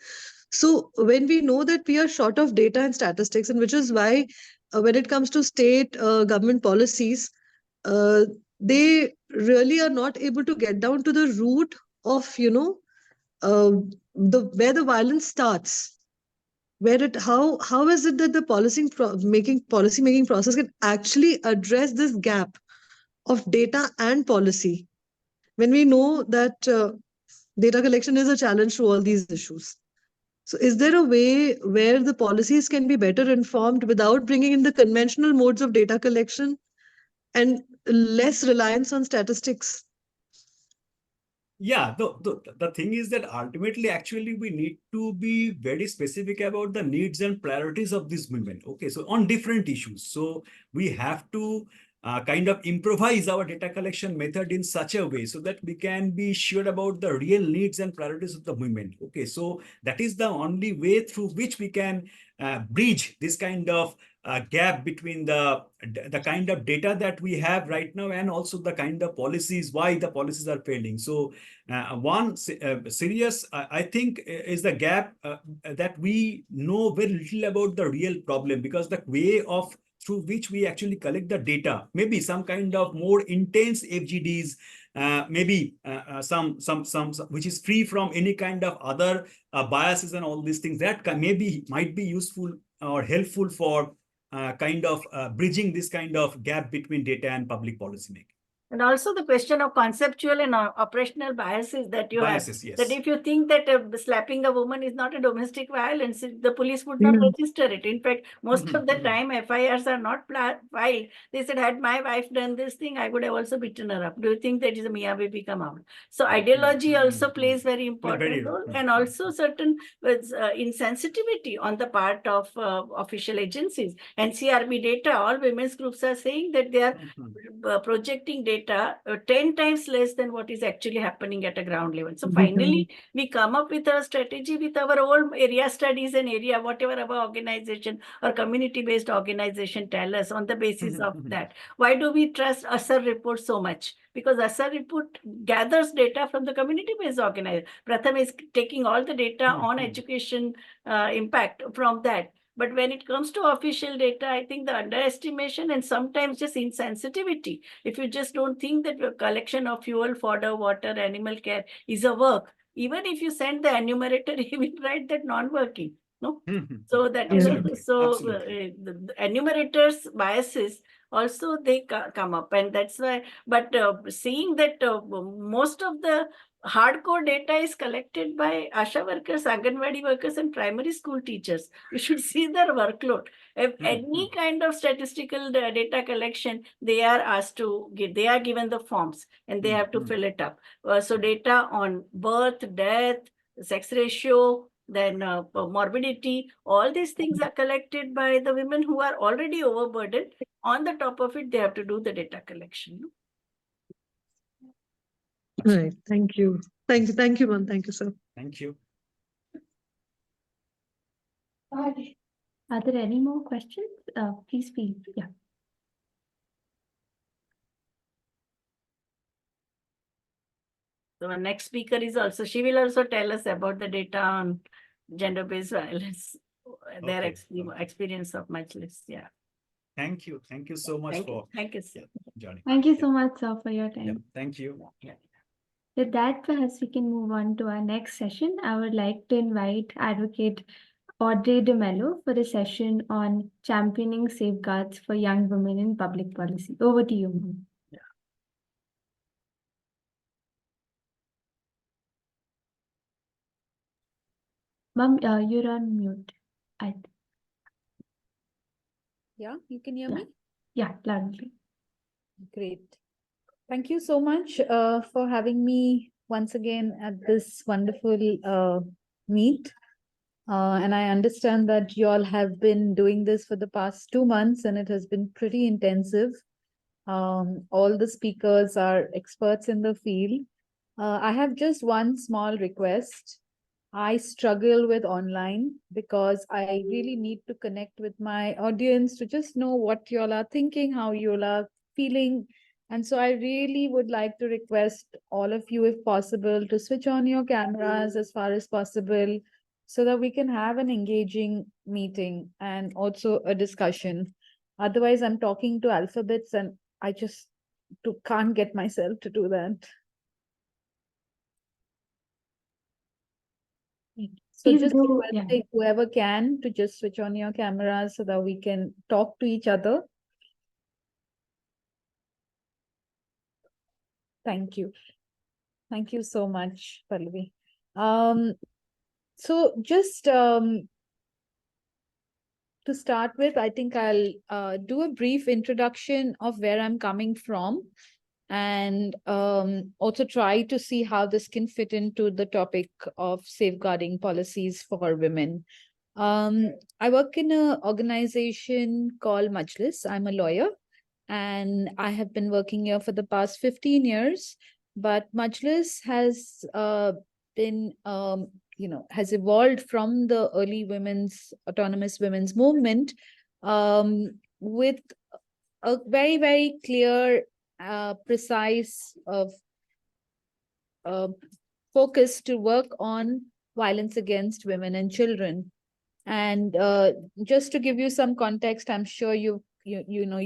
So when we know that we are short of data and statistics, and which is why when it comes to state government policies, they really are not able to get down to the root of, where the violence starts. How is it that the policy making process can actually address this gap of data and policy, when we know that data collection is a challenge to all these issues? So is there a way where the policies can be better informed without bringing in the conventional modes of data collection and less reliance on statistics? Yeah, the thing is that ultimately, actually, we need to be very specific about the needs and priorities of these women. Okay, so on different issues. So we have to kind of improvise our data collection method in such a way so that we can be sure about the real needs and priorities of the women. Okay, so that is the only way through which we can bridge this kind of gap between the kind of data that we have right now and also the kind of policies, why the policies are failing. So one serious, I think, is the gap that we know very little about the real problem, because the way of through which we actually collect the data, maybe some kind of more intense FGDs, maybe some which is free from any kind of other biases and all these things, that might be useful or helpful for kind of bridging this kind of gap between data and public policy making. And also the question of conceptual and operational biases that you have. Yes. That if you think that slapping a woman is not a domestic violence, the police would not register it. In fact, most of the time FIRs are not filed. They said, had my wife done this thing, I would have also beaten her up. Do you think that is a Mia baby come out? So ideology also plays very important role, and also certain insensitivity on the part of official agencies. NCRB data, all women's groups are saying that they are projecting data 10 times less than what is actually happening at a ground level. So finally, we come up with a strategy with our own area studies and area, whatever our organization or community-based organization tell us on the basis of that. Why do we trust ASAR report so much? Because ASAR report gathers data from the community-based organization. Pratham is taking all the data on education impact from that. But when it comes to official data, I think the underestimation and sometimes just insensitivity. If you just don't think that the collection of fuel, fodder, water, animal care is a work, even if you send the enumerator, he will write that non-working. No, so that is also the enumerators biases also they come up, and that's why. But seeing that most of the hardcore data is collected by ASHA workers, Anganwadi workers, and primary school teachers. You should see their workload. If any kind of statistical data collection, they are asked to give, they are given the forms and they have to fill it up. So data on birth, death, sex ratio, then morbidity, all these things are collected by the women who are already overburdened. On the top of it, they have to do the data collection. Right. Thank you. Thank you, ma'am. Thank you, sir. Thank you. Are there any more questions? Please feel, yeah. So our next speaker is also, she will also tell us about the data on gender-based violence, their Okay. experience of Majlis. Yeah. Thank you. Thank you so much Thank you. for Thank you, sir. joining. Thank you so much, sir, for your time. Yeah, thank you. Yeah. With that, perhaps we can move on to our next session. I would like to invite Advocate Audrey Dmello for a session on championing safeguards for young women in public policy. Over to you, ma'am. Ma'am, you're on mute. Yeah, you can hear Yeah. me? Yeah, loud and clear. Great. Thank you so much for having me once again at this wonderful meet. And I understand that you all have been doing this for the past 2 months and it has been pretty intensive. All the speakers are experts in the field. I have just one small request. I struggle with online because I really need to connect with my audience to just know what you all are thinking, how you all are feeling. And so I really would like to request all of you, if possible, to switch on your cameras as far as possible so that we can have an engaging meeting and also a discussion. Otherwise, I'm talking to alphabets and I just can't get myself to do that. So Please just do, yeah. requesting whoever can to just switch on your cameras so that we can talk to each other. Thank you. Thank you so much, Pallavi. So just to start with, I think I'll do a brief introduction of where I'm coming from and also try to see how this can fit into the topic of safeguarding policies for women. I work in an organization called Majlis. I'm a lawyer and I have been working here for the past 15 years. But Majlis has been, has evolved from the early autonomous women's movement with a very, very clear, precise focus to work on violence against women and children. And just to give you some context, I'm sure you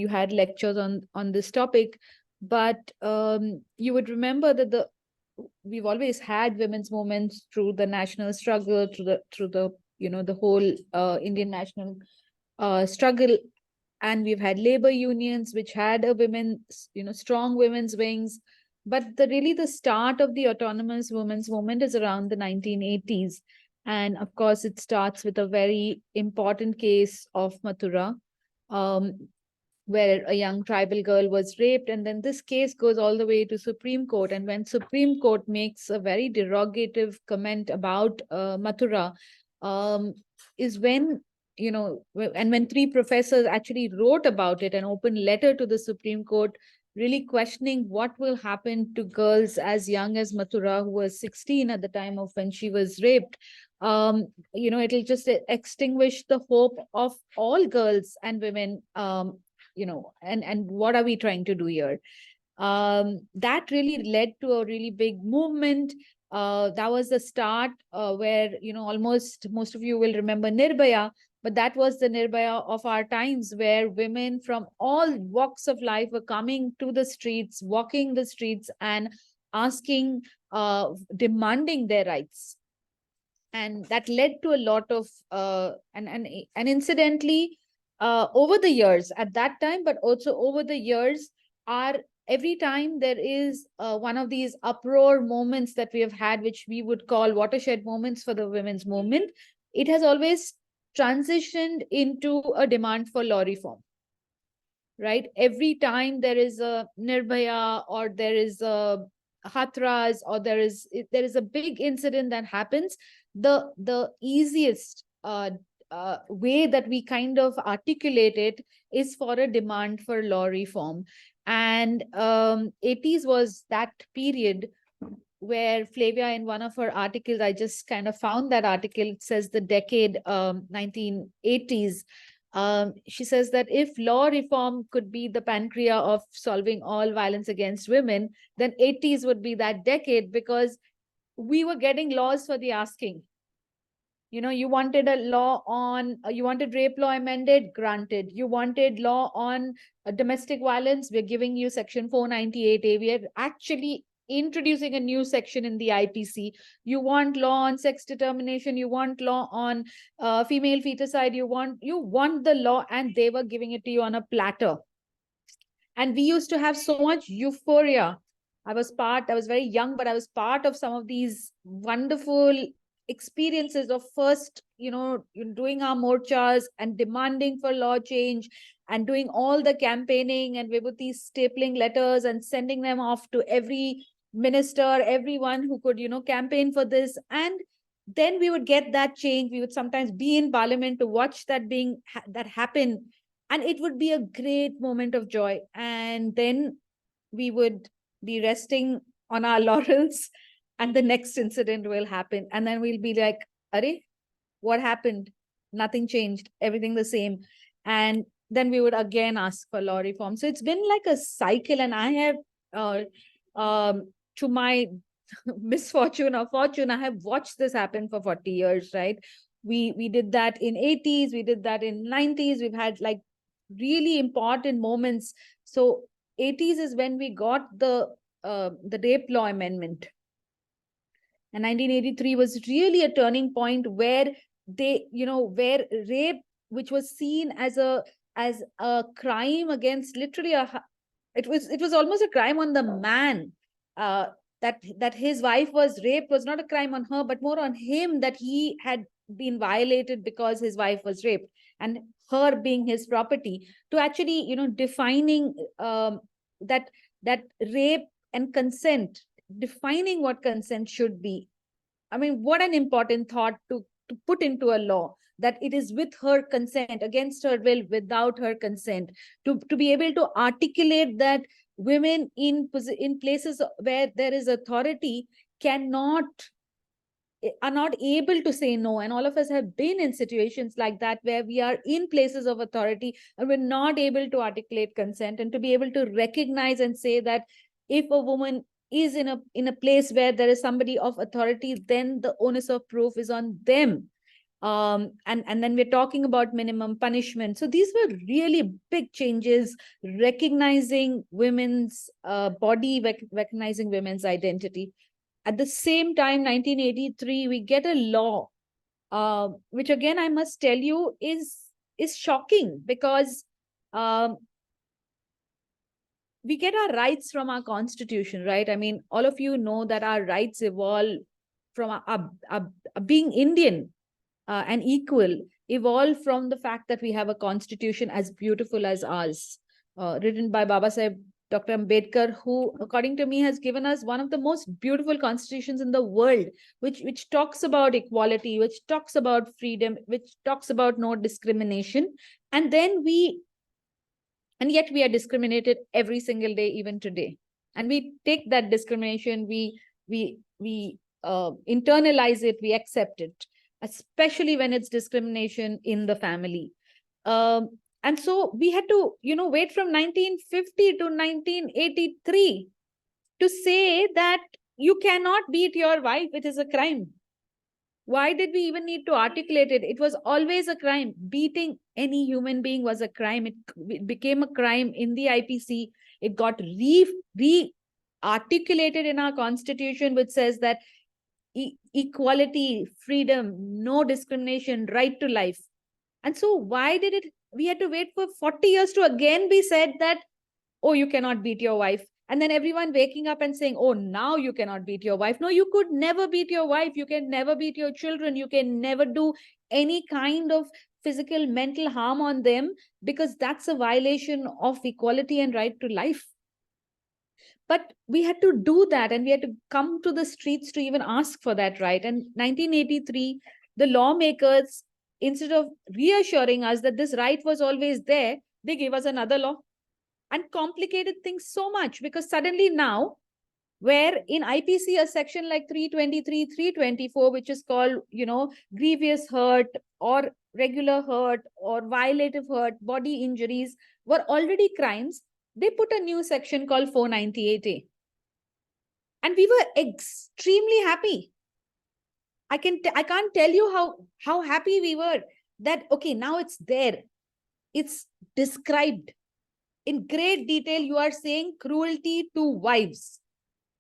had lectures on this topic, but you would remember that we've always had women's movements through the national struggle, through the whole Indian national struggle, and we've had labor unions which had a strong women's wings. But really the start of the autonomous women's movement is around the 1980s. And of course, it starts with a very important case of Mathura, where a young tribal girl was raped. And then this case goes all the way to Supreme Court. And when Supreme Court makes a very derogative comment about Mathura, is when, and when 3 professors actually wrote about it, an open letter to the Supreme Court, really questioning what will happen to girls as young as Mathura, who was 16 at the time of when she was raped. It'll just extinguish the hope of all girls and women, and what are we trying to do here? That really led to a really big movement. That was the start where, almost most of you will remember Nirbhaya, but that was the Nirbhaya of our times, where women from all walks of life were coming to the streets, walking the streets and asking, demanding their rights. And that led to a lot of, and incidentally, over the years at that time, but also over the years, every time there is one of these uproar moments that we have had, which we would call watershed moments for the women's movement, it has always transitioned into a demand for law reform. Right? Every time there is a Nirbhaya or there is a Hathras or there is a big incident that happens, the easiest way that we kind of articulate it is for a demand for law reform. And 80s was that period where Flavia, in one of her articles, I just kind of found that article, it says the decade 1980s. She says that if law reform could be the pancreas of solving all violence against women, then 80s would be that decade, because we were getting laws for the asking. You know, you wanted a law on, you wanted rape law amended, granted. You wanted law on domestic violence, we're giving you section 498A. We are actually introducing a new section in the IPC. You want law on sex determination, you want law on female feticide, you want the law, and they were giving it to you on a platter. And we used to have so much euphoria. I was very young, but I was part of some of these wonderful experiences of first, doing our morchas and demanding for law change and doing all the campaigning, and Vibhuti stapling letters and sending them off to every minister, everyone who could, campaign for this. And then we would get that change. We would sometimes be in parliament to watch that happen. And it would be a great moment of joy. And then we would be resting on our laurels, and the next incident will happen. And then we'll be like, Arey, what happened? Nothing changed, everything the same. And then we would again ask for law reform. So it's been like a cycle. And I have, to my misfortune or fortune, I have watched this happen for 40 years, right? We did that in 80s, we did that in 90s. We've had like really important moments. So 80s is when we got the rape law amendment. And 1983 was really a turning point where where rape, which was seen as a crime against literally it was almost a crime on the man, that his wife was raped was not a crime on her, but more on him, that he had been violated because his wife was raped, and her being his property, to actually, defining that rape and consent, defining what consent should be. I mean, what an important thought to put into a law, that it is with her consent, against her will, without her consent, to be able to articulate that women in places where there is authority are not able to say no. And all of us have been in situations like that, where we are in places of authority and we're not able to articulate consent, and to be able to recognize and say that if a woman is in a place where there is somebody of authority, then the onus of proof is on them. And then we're talking about minimum punishment. So these were really big changes, recognizing women's body, recognizing women's identity. At the same time, 1983, we get a law, which again, I must tell you, is shocking, because we get our rights from our constitution, right? I mean, all of you know that our rights evolve from being Indian and equal, evolve from the fact that we have a constitution as beautiful as ours, written by Babasaheb Dr. Ambedkar, who, according to me, has given us one of the most beautiful constitutions in the world, which talks about equality, which talks about freedom, which talks about no discrimination. And yet we are discriminated every single day, even today. And we take that discrimination, we internalize it, we accept it, especially when it's discrimination in the family. And so we had to, wait from 1950 to 1983 to say that you cannot beat your wife, it is a crime. Why did we even need to articulate it? It was always a crime. Beating any human being was a crime. It became a crime in the IPC. It got re-articulated in our constitution, which says that equality, freedom, no discrimination, right to life. And so why did we had to wait for 40 years to again be said that, oh, you cannot beat your wife. And then everyone waking up and saying, oh, now you cannot beat your wife. No, you could never beat your wife. You can never beat your children. You can never do any kind of physical, mental harm on them, because that's a violation of equality and right to life. But we had to do that, and we had to come to the streets to even ask for that right. And 1983, the lawmakers, instead of reassuring us that this right was always there, they gave us another law and complicated things so much, because suddenly now where in IPC, a section like 323, 324, which is called, grievous hurt or regular hurt or violative hurt, body injuries were already crimes. They put a new section called 498A. And we were extremely happy. I can't tell you how happy we were that, okay, now it's there. It's described in great detail. You are saying cruelty to wives.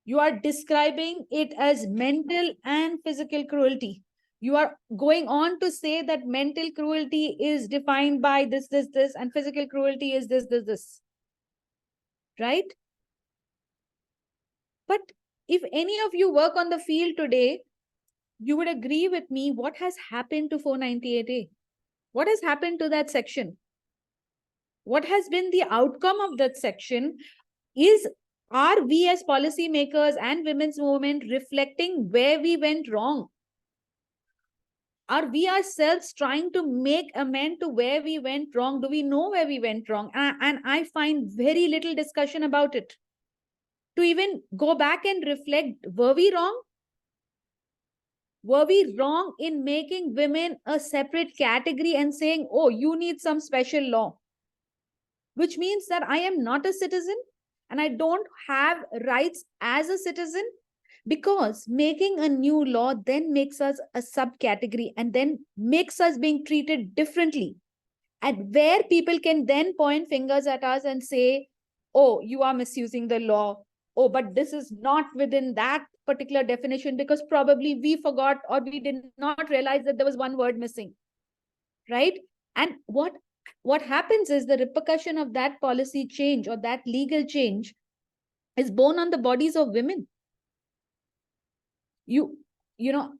You are describing it as mental and physical cruelty. You are going on to say that mental cruelty is defined by this, and physical cruelty is this. Right? But if any of you work on the field today, you would agree with me, what has happened to 498A? What has happened to that section? What has been the outcome of that section? Are we as policymakers and women's movement reflecting where we went wrong? Are we ourselves trying to make amend to where we went wrong? Do we know where we went wrong? And I find very little discussion about it. To even go back and reflect, were we wrong? Were we wrong in making women a separate category and saying, oh, you need some special law? Which means that I am not a citizen and I don't have rights as a citizen, because making a new law then makes us a subcategory and then makes us being treated differently. And where people can then point fingers at us and say, oh, you are misusing the law. Oh, but this is not within that particular definition because probably we forgot or we did not realize that there was one word missing, right? And what happens is the repercussion of that policy change or that legal change is borne on the bodies of women.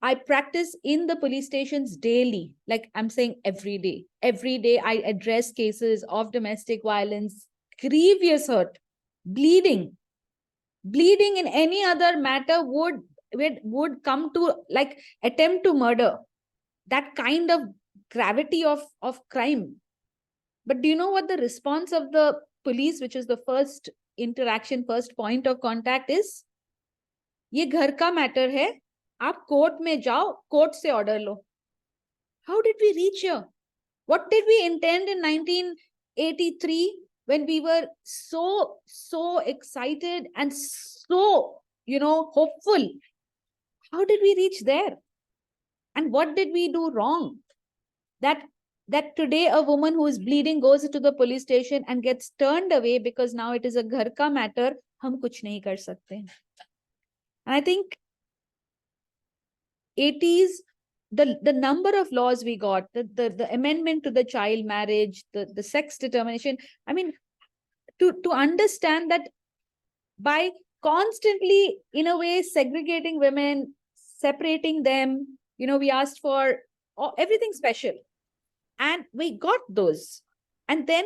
I practice in the police stations daily, like I'm saying every day. Every day I address cases of domestic violence, grievous hurt, bleeding in any other matter would come to like attempt to murder, that kind of gravity of crime. But do you know what the response of the police, which is the first interaction, first point of contact, is? ये घर का matter है, आप court में जाओ, court से order low. How did we reach here? What did we intend in 1983 when we were so excited and so, hopeful? How did we reach there? And what did we do wrong? That today a woman who is bleeding goes to the police station and gets turned away because now it is a ghar ka matter, hum kuch nahi kar sakte. And I think 80s, the number of laws we got, the amendment to the child marriage, the sex determination. I mean, to understand that by constantly, in a way, segregating women, separating them, we asked for everything special. And we got those. And then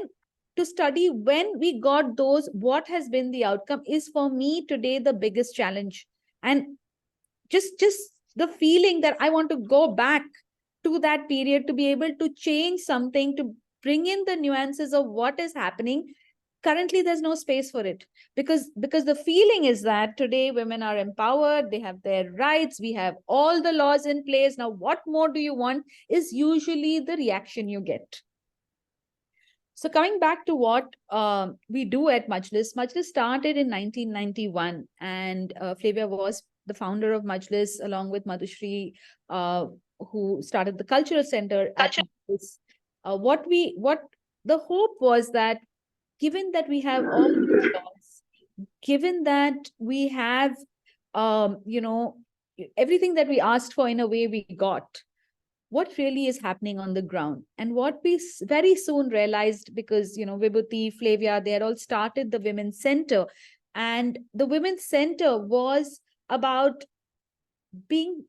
to study when we got those, what has been the outcome is for me today the biggest challenge. And just the feeling that I want to go back to that period to be able to change something, to bring in the nuances of what is happening. Currently, there's no space for it because the feeling is that today women are empowered, they have their rights, we have all the laws in place. Now, what more do you want is usually the reaction you get. So coming back to what we do at Majlis started in 1991, and Flavia was the founder of Majlis along with Madhushri, who started the cultural center at Majlis. What the hope was that given that we have all these laws, given that we have, everything that we asked for in a way we got, what really is happening on the ground? And what we very soon realized, because, Vibhuti, Flavia, they had all started the Women's Center. And the Women's Center was about being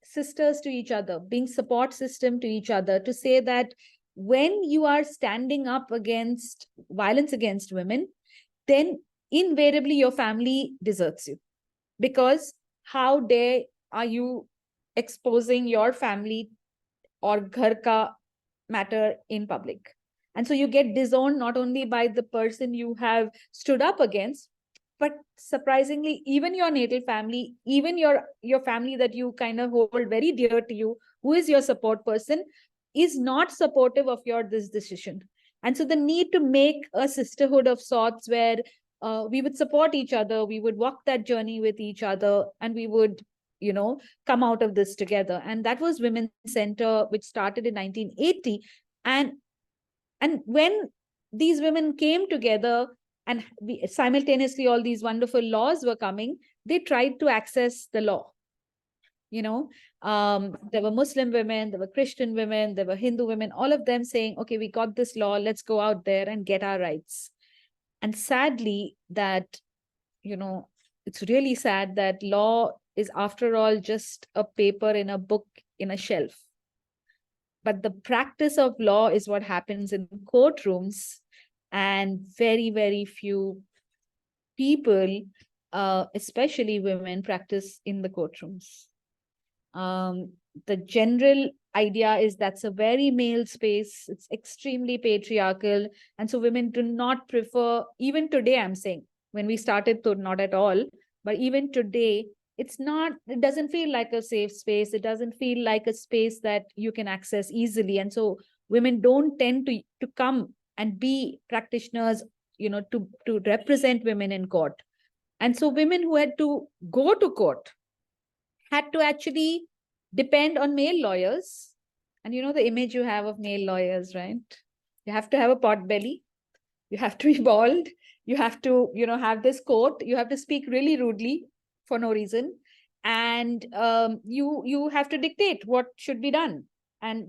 sisters to each other, being support system to each other, to say that when you are standing up against violence against women, then invariably your family deserts you. Because how dare are you exposing your family or ghar ka matter in public? And so you get disowned not only by the person you have stood up against, but surprisingly, even your natal family, even your family that you kind of hold very dear to you, who is your support person, is not supportive of this decision. And so the need to make a sisterhood of sorts where we would support each other, we would walk that journey with each other, and we would, come out of this together. And that was Women's Center, which started in 1980. And when these women came together and simultaneously all these wonderful laws were coming, they tried to access the law. There were Muslim women, there were Christian women, there were Hindu women, all of them saying, okay, we got this law, let's go out there and get our rights. And sadly, that, it's really sad that law is, after all, just a paper in a book in a shelf. But the practice of law is what happens in courtrooms, and very, very few people, especially women, practice in the courtrooms. The general idea is that's a very male space. It's extremely patriarchal. And so women do not prefer, even today, I'm saying, when we started, though not at all, but even today, it doesn't feel like a safe space. It doesn't feel like a space that you can access easily. And so women don't tend to come and be practitioners, to represent women in court. And so women who had to go to court had to actually depend on male lawyers. And the image you have of male lawyers, right? You have to have a pot belly. You have to be bald. You have to, have this coat. You have to speak really rudely for no reason. And you have to dictate what should be done. And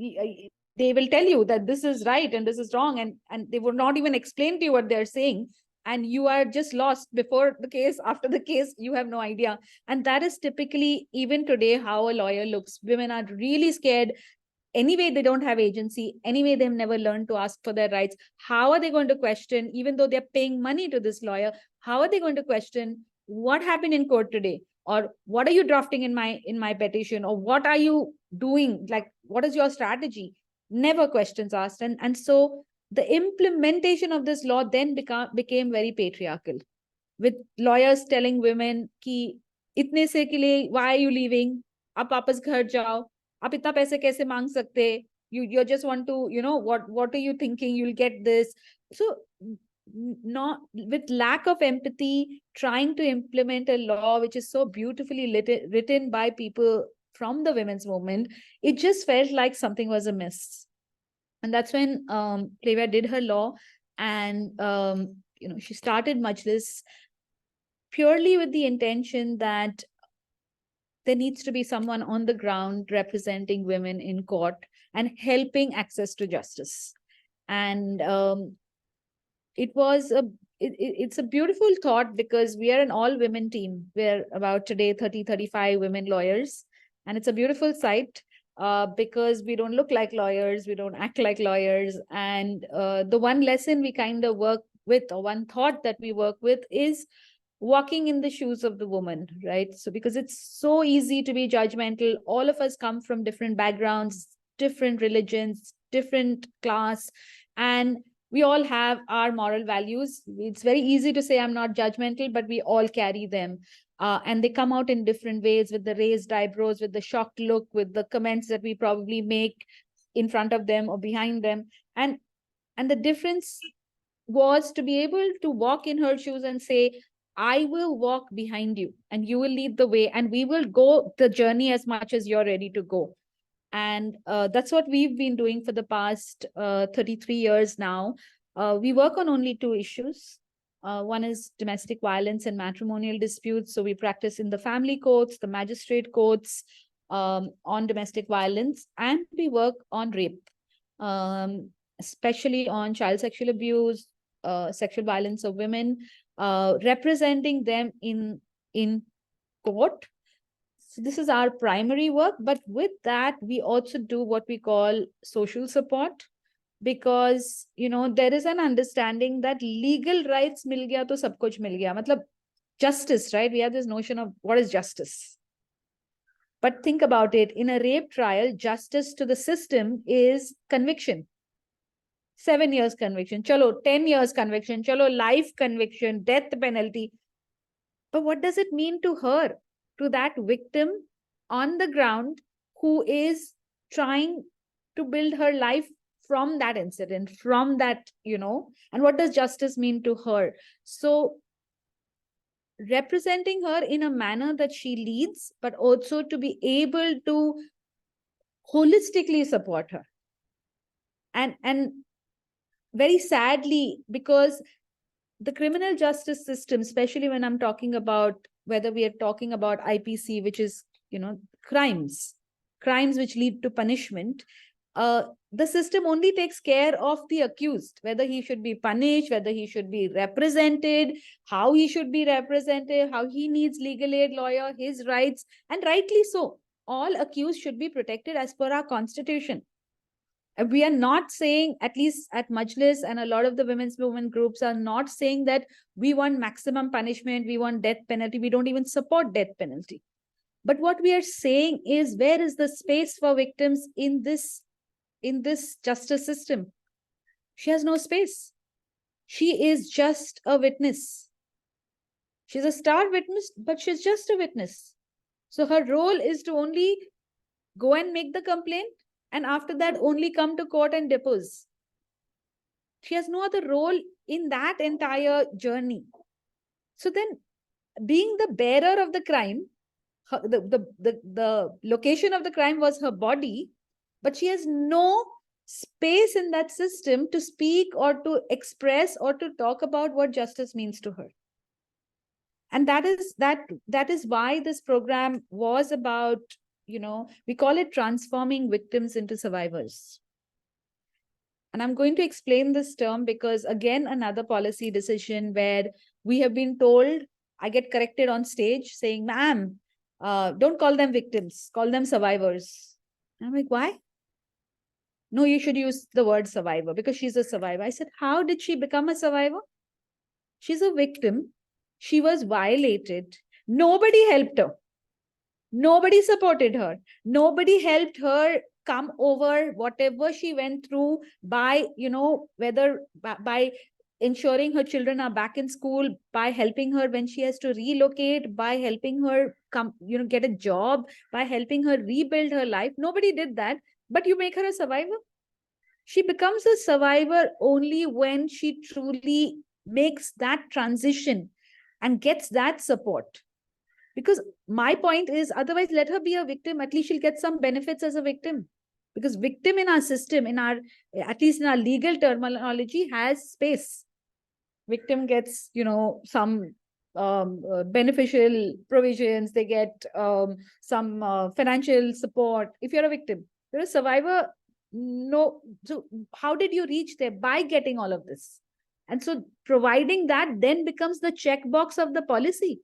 they will tell you that this is right and this is wrong. And they will not even explain to you what they're saying. And you are just lost before the case, after the case, you have no idea. And that is typically, even today, how a lawyer looks. Women are really scared. Anyway, they don't have agency. Anyway, they've never learned to ask for their rights. How are they going to question, even though they're paying money to this lawyer, how are they going to question what happened in court today? Or what are you drafting in my petition? Or what are you doing? Like, what is your strategy? Never questions asked. And so the implementation of this law then became very patriarchal, with lawyers telling women ki itne se ke liye, why are you leaving? Aap wapas ghar jao. Aap itna paise kaise mang sakte? You just want to, what are you thinking? You'll get this. So not with lack of empathy, trying to implement a law which is so beautifully written by people from the women's movement, it just felt like something was amiss. And that's when Plevia did her law, and she started Majlis purely with the intention that there needs to be someone on the ground representing women in court and helping access to justice. And it's a beautiful thought, because we are an all-women team. We're about today 30-35 women lawyers, and it's a beautiful sight. Because we don't look like lawyers, we don't act like lawyers. And the one lesson we kind of work with, or one thought that we work with, is walking in the shoes of the woman, right? So because it's so easy to be judgmental. All of us come from different backgrounds, different religions, different class, and we all have our moral values. It's very easy to say I'm not judgmental, but we all carry them. And they come out in different ways, with the raised eyebrows, with the shocked look, with the comments that we probably make in front of them or behind them. And the difference was to be able to walk in her shoes and say, I will walk behind you and you will lead the way, and we will go the journey as much as you're ready to go. And that's what we've been doing for the past 33 years now. We work on only 2 issues. One is domestic violence and matrimonial disputes. So we practice in the family courts, the magistrate courts, on domestic violence, and we work on rape, especially on child sexual abuse, sexual violence of women, representing them in court. So this is our primary work, but with that, we also do what we call social support, because, there is an understanding that legal rights mil gaya to sab kuch mil gaya. Matlab, justice, right? We have this notion of what is justice. But think about it, in a rape trial, justice to the system is conviction. 7 years conviction, chalo, 10 years conviction, chalo, life conviction, death penalty. But what does it mean to her, to that victim on the ground who is trying to build her life from that incident, from that, and what does justice mean to her? So representing her in a manner that she leads, but also to be able to holistically support her. And very sadly, because the criminal justice system, especially when I'm talking about whether we are talking about IPC, which is, crimes which lead to punishment, the system only takes care of the accused, whether he should be punished, whether he should be represented, how he should be represented, how he needs legal aid lawyer, his rights, and rightly so. All accused should be protected as per our constitution. We are not saying, at least at Majlis and a lot of the women's movement groups are not saying that we want maximum punishment, we want death penalty, we don't even support death penalty. But what we are saying is, where is the space for victims in this justice system? She has no space. She is just a witness. She's a star witness, but she's just a witness. So her role is to only go and make the complaint, and after that only come to court and depose. She has no other role in that entire journey. So then, being the bearer of the crime, the location of the crime was her body, but she has no space in that system to speak or to express or to talk about what justice means to her. And that is why this program was about, we call it transforming victims into survivors. And I'm going to explain this term because, again, another policy decision where we have been told, I get corrected on stage saying, ma'am, don't call them victims, call them survivors. And I'm like, why? No, you should use the word survivor because she's a survivor. I said, how did she become a survivor? She's a victim. She was violated. Nobody helped her. Nobody supported her. Nobody helped her come over whatever she went through by, whether by ensuring her children are back in school, by helping her when she has to relocate, by helping her come, get a job, by helping her rebuild her life. Nobody did that, but you make her a survivor. She becomes a survivor only when she truly makes that transition and gets that support. Because my point is, otherwise let her be a victim, at least she'll get some benefits as a victim. Because victim in our system, at least in our legal terminology, has space. Victim gets, some beneficial provisions, they get some financial support. If you're a victim, you're a survivor. No. So how did you reach there? By getting all of this. And so providing that then becomes the checkbox of the policy.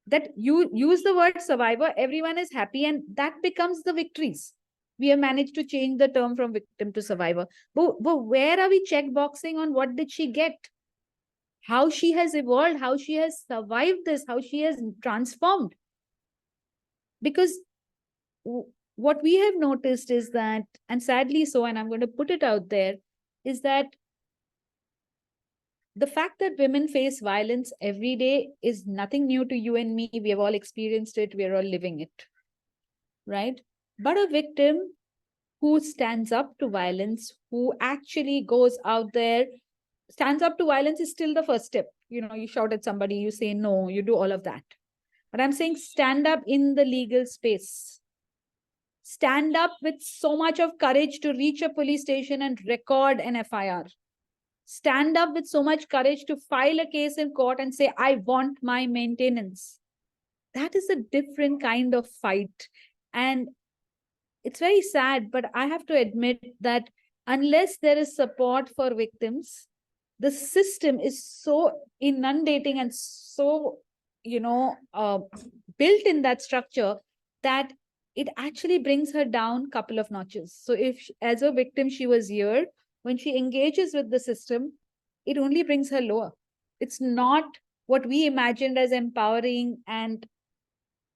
That you use the word survivor, everyone is happy, and that becomes the victories. We have managed to change the term from victim to survivor. But where are we checkboxing on what did she get? How she has evolved, how she has survived this, how she has transformed. Because what we have noticed is that, and sadly so, and I'm going to put it out there, is that the fact that women face violence every day is nothing new to you and me. We have all experienced it. We are all living it, right? But a victim who stands up to violence, who actually goes out there, stands up to violence is still the first step. You shout at somebody, you say no, you do all of that. But I'm saying stand up in the legal space. Stand up with so much of courage to reach a police station and record an FIR. Stand up with so much courage to file a case in court and say, I want my maintenance. That is a different kind of fight. And it's very sad, but I have to admit that unless there is support for victims, the system is so inundating and so, built in that structure that it actually brings her down a couple of notches. So if as a victim, she was here, when she engages with the system, it only brings her lower. It's not what we imagined as empowering and,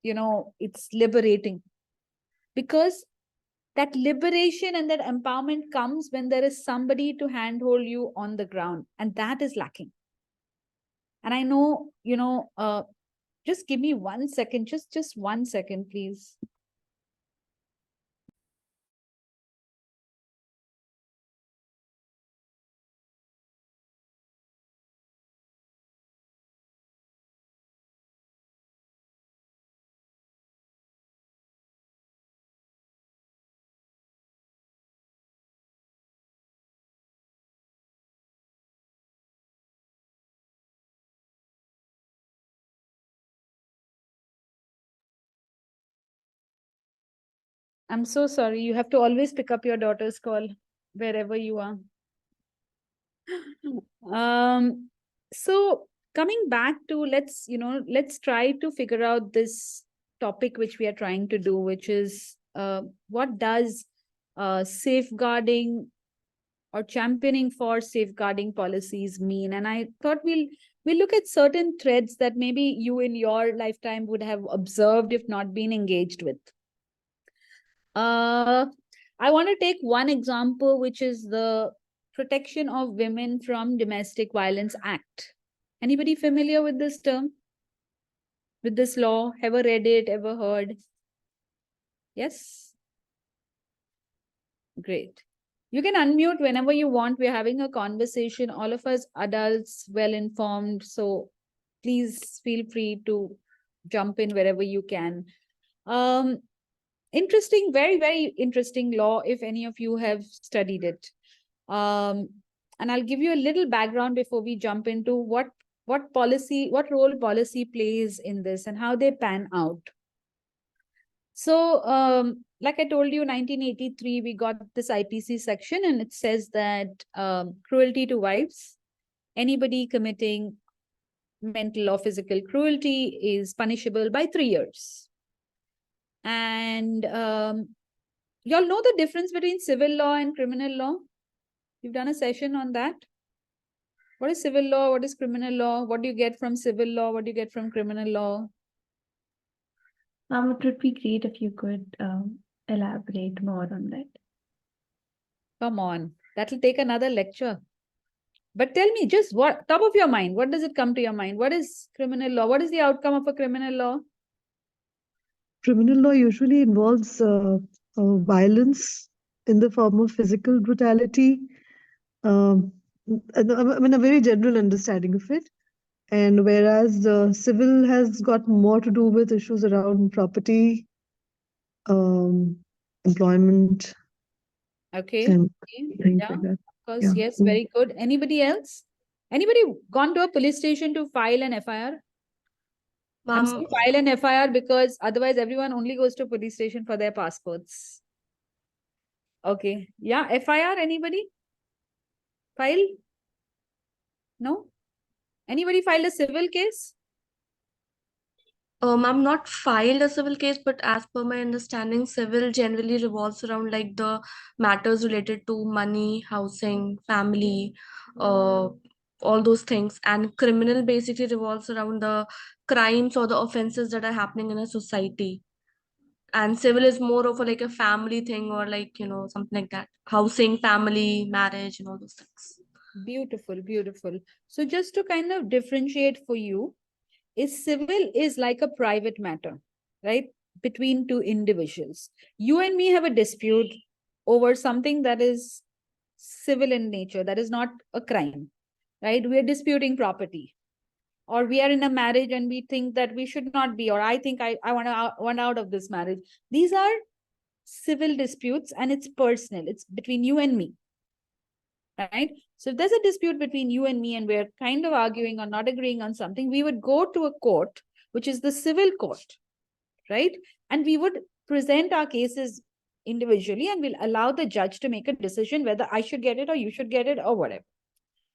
it's liberating. Because that liberation and that empowerment comes when there is somebody to handhold you on the ground, and that is lacking. And I know, Just give me 1 second, just 1 second, please. I'm so sorry. You have to always pick up your daughter's call wherever you are. So coming back to let's try to figure out this topic which we are trying to do, which is what does safeguarding or championing for safeguarding policies mean? And I thought we'll look at certain threads that maybe you in your lifetime would have observed, if not been engaged with. I want to take one example, which is the Protection of Women from Domestic Violence Act. Anybody familiar with this term? With this law? Ever read it? Ever heard? Yes? Great. You can unmute whenever you want. We're having a conversation. All of us adults, well-informed. So please feel free to jump in wherever you can. Interesting, very, very interesting law, if any of you have studied it. And I'll give you a little background before we jump into what role policy plays in this and how they pan out. So, like I told you, 1983, we got this IPC section, and it says that cruelty to wives, anybody committing mental or physical cruelty is punishable by 3 years. And you all know the difference between civil law and criminal law? You've done a session on that. What is civil law? What is criminal law? What do you get from civil law? What do you get from criminal law? It would be great if you could elaborate more on that. Come on, that'll take another lecture. But tell me, just what, top of your mind, what does it come to your mind? What is criminal law? What is the outcome of a criminal law? Criminal law usually involves violence in the form of physical brutality. I mean, a very general understanding of it. And whereas civil has got more to do with issues around property, employment, Okay. and things Yeah, like that. of course. Yeah. Yes, very good. Anybody else? Anybody gone to a police station to file an FIR? I'm saying file an FIR because otherwise everyone only goes to police station for their passports. Okay. Yeah, FIR, anybody? File? No? Anybody filed a civil case? I'm not filed a civil case, but as per my understanding, civil generally revolves around like the matters related to money, housing, family, all those things. And criminal basically revolves around the crimes or the offenses that are happening in a society. And civil is more of like a family thing or like, something like that. Housing, family, marriage, and all those things. Beautiful, beautiful. So just to kind of differentiate for you, civil is like a private matter, right? Between two individuals. You and me have a dispute over something that is civil in nature, that is not a crime, right? We are disputing property. Or we are in a marriage and we think that we should not be, or I think I want out of this marriage. These are civil disputes and it's personal. It's between you and me, right? So if there's a dispute between you and me and we're kind of arguing or not agreeing on something, we would go to a court, which is the civil court, right? And we would present our cases individually and we'll allow the judge to make a decision whether I should get it or you should get it or whatever,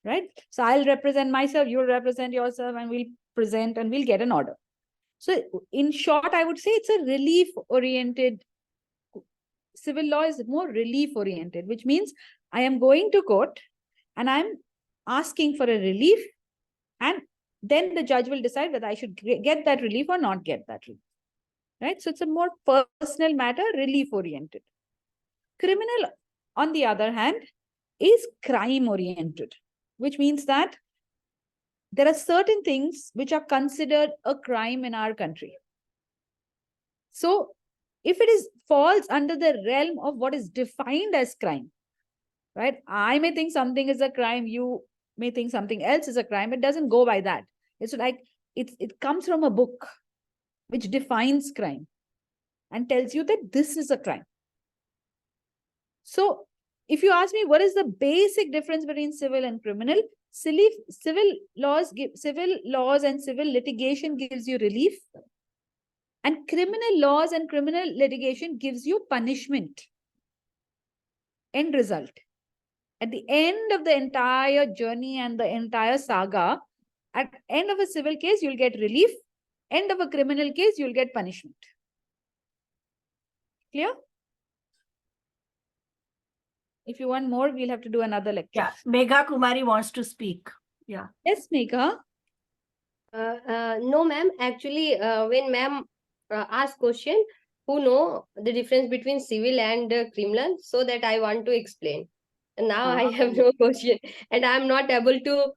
right? So I'll represent myself, you'll represent yourself, and we'll present and we'll get an order. So in short, I would say it's a relief-oriented. Civil law is more relief-oriented, which means I am going to court and I'm asking for a relief, and then the judge will decide whether I should get that relief or not get that relief, right? So it's a more personal matter, relief-oriented. Criminal, on the other hand, is crime-oriented, which means that there are certain things which are considered a crime in our country. So if it is falls under the realm of what is defined as crime, right? I may think something is a crime, you may think something else is a crime. It doesn't go by that. It's like it comes from a book which defines crime and tells you that this is a crime. So if you ask me what is the basic difference between civil and criminal, civil laws and civil litigation gives you relief, and criminal laws and criminal litigation gives you punishment. End result. At the end of the entire journey and the entire saga, at end of a civil case, you'll get relief. End of a criminal case, you'll get punishment. Clear? If you want more, we'll have to do another lecture. Yeah, Megha Kumari wants to speak. Yeah. Yes, Megha. No, ma'am. Actually, when ma'am asked question, who know the difference between civil and criminal, so that I want to explain. And now I have no question, and I am not able to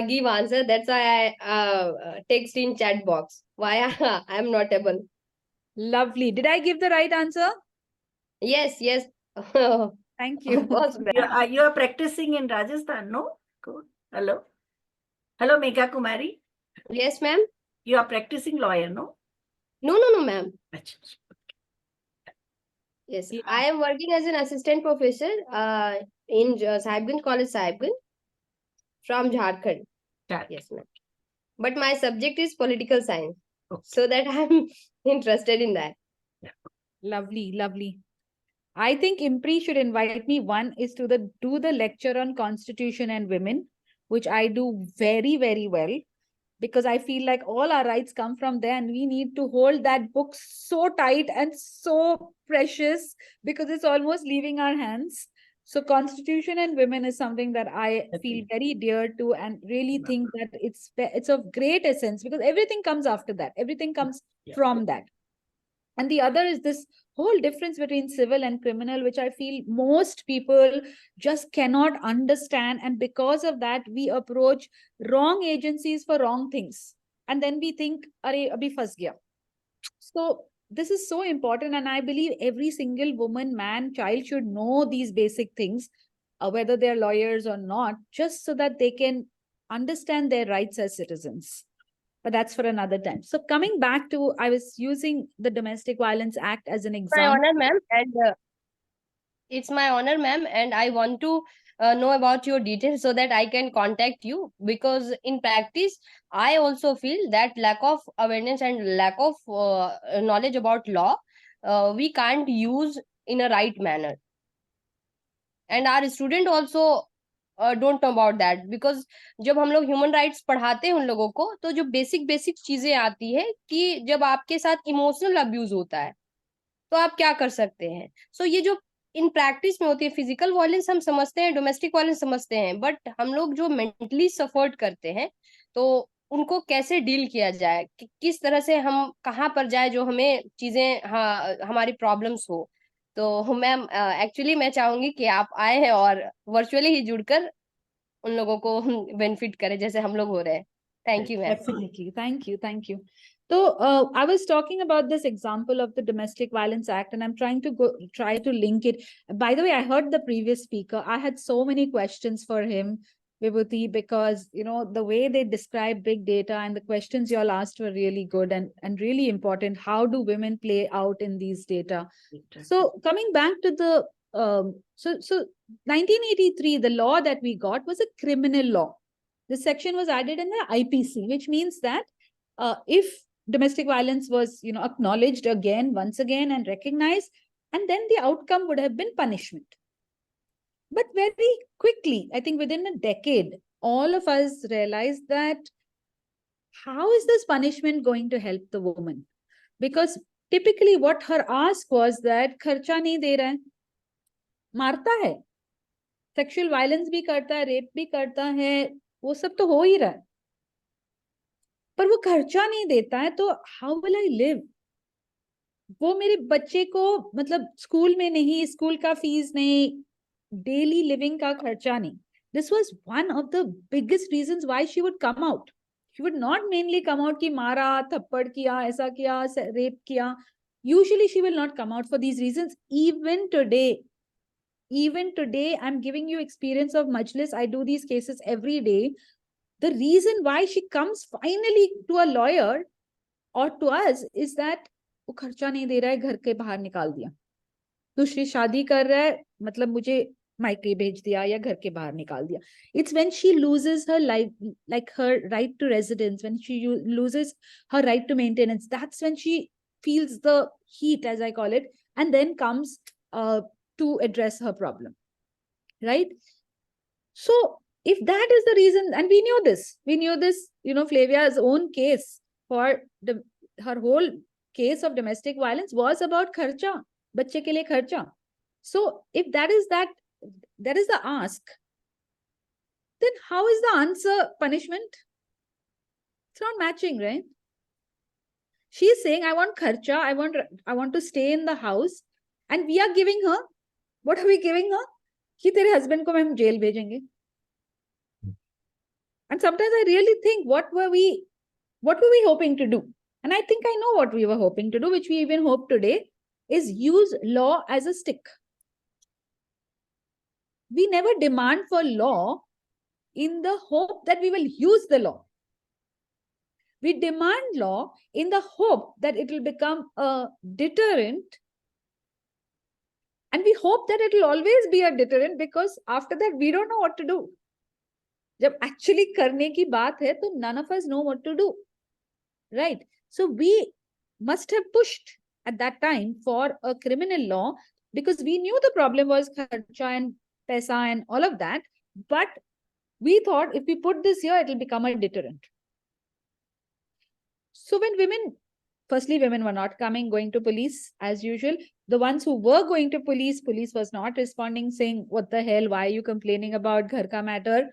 give answer. That's why I text in chat box. Why I am not able. Lovely. Did I give the right answer? Yes, yes. Thank you. Of course, ma'am. You are practicing in Rajasthan, no? Good. Hello. Hello, Megha Kumari. Yes, ma'am. You are practicing lawyer, no? No, ma'am. Achha. Yes, Yeah. I am working as an assistant professor in Sahibganj College, Sahibganj, from Jharkhand. Right. Yes, ma'am. But my subject is political science, Okay. so that I'm interested in that. Lovely, lovely. I think IMPRI should invite me. One is to do the lecture on Constitution and women, which I do very, very well, because I feel like all our rights come from there, and we need to hold that book so tight and so precious because it's almost leaving our hands. So Constitution and women is something that I feel very dear to, and really think that it's of great essence, because everything comes after that. Everything comes from that. And the other is this whole difference between civil and criminal, which I feel most people just cannot understand. And because of that, we approach wrong agencies for wrong things. And then we think, "Arey, abhi fas gaya." So this is so important. And I believe every single woman, man, child should know these basic things, whether they're lawyers or not, just so that they can understand their rights as citizens. But that's for another time. So coming back to, I was using the Domestic Violence Act as an My example. honor, ma'am, and it's my honor, ma'am, and I want to know about your details so that I can contact you, because in practice, I also feel that lack of awareness and lack of knowledge about law, we can't use in a right manner. And our student also don't know about that, because जब हम लोग human rights पढ़ाते हैं उन लोगों को, तो जो बेसिक चीजें आती है कि जब आपके साथ इमोशनल अब्यूज होता है तो आप क्या कर सकते हैं. सो ये जो इन प्रैक्टिस में होती है, फिजिकल वायलेंस हम समझते हैं, डोमेस्टिक वायलेंस समझते हैं, बट हम लोग जो मेंटली सफर्ड करते हैं तो उनको कैसे डील किया जाए, किस तरह से हम कहाँ पर जाए जो हमें चीजें हमारी प्रॉब्लम्स हो. तो मैम एक्चुअली मैं चाहूंगी कि आप आए हैं और वर्चुअली ही जुड़कर उन लोगों को बेनिफिट करें जैसे हम लोग हो रहे हैं. Thank you ma'am. Definitely. Thank you. Thank you. So I was talking about this example of the Domestic Violence Act, and I'm trying to link it. By the way, I heard the previous speaker. I had so many questions for him, Vibhuti, because the way they describe big data and the questions you all asked were really good and really important. How do women play out in these data? So coming back to the so 1983, the law that we got was a criminal law. This section was added in the IPC, which means that if domestic violence was, acknowledged once again and recognized, and then the outcome would have been punishment. But very quickly, I think within a decade, all of us realized that how is this punishment going to help the woman? Because typically what her ask was that kharcha nahi de raha hai, marta hai, sexual violence bhi karta hai, rape bhi karta hai, वो सब तो हो ही रहा है, पर वो खर्चा नहीं देता है, तो हाउ विल आई लिव? वो मेरे बच्चे को मतलब स्कूल में नहीं, स्कूल का फीस नहीं, डेली लिविंग का खर्चा नहीं. This was one of the biggest reasons why she would come out. She would not mainly come out ki mara, thappad kiya, aisa kiya, rape kiya. Usually she will not come out for these reasons. Even today, I'm giving you experience of Majlis. I do these cases every day. The reason why she comes finally to a lawyer or to us is that वो खर्चा नहीं दे रहा है, घर के बाहर निकाल दिया. दूसरी शादी कर रहा है, मतलब मुझे मायके भेज दिया या घर के बाहर निकाल दिया. It's when she loses her life, like her right to residence, when she loses her right to maintenance, that's when she feels the heat, as I call it, and then comes to address her problem, right? So if that is the reason, and we knew this, you know, Flavia's own case for her whole case of domestic violence was about kharcha, bachche ke liye kharcha. So if that is the ask, then how is the answer punishment? It's not matching, right? She's saying, I want kharcha, I want to stay in the house, and we are giving her, what are we giving her? Ki tere husband ko hum jail bhejenge. And sometimes I really think, what were we hoping to do? And I think I know what we were hoping to do, which we even hope today, is use law as a stick. We never demand for law in the hope that we will use the law. We demand law in the hope that it will become a deterrent. And we hope that it will always be a deterrent, because after that, we don't know what to do. Jab actually karne ki baat hai, to none of us know what to do. Right? So we must have pushed at that time for a criminal law, because we knew the problem was kharcha and paisa and all of that. But we thought if we put this here, it will become a deterrent. So when women were not going to police as usual. The ones who were going to police was not responding, saying, what the hell, why are you complaining about ghar ka matter?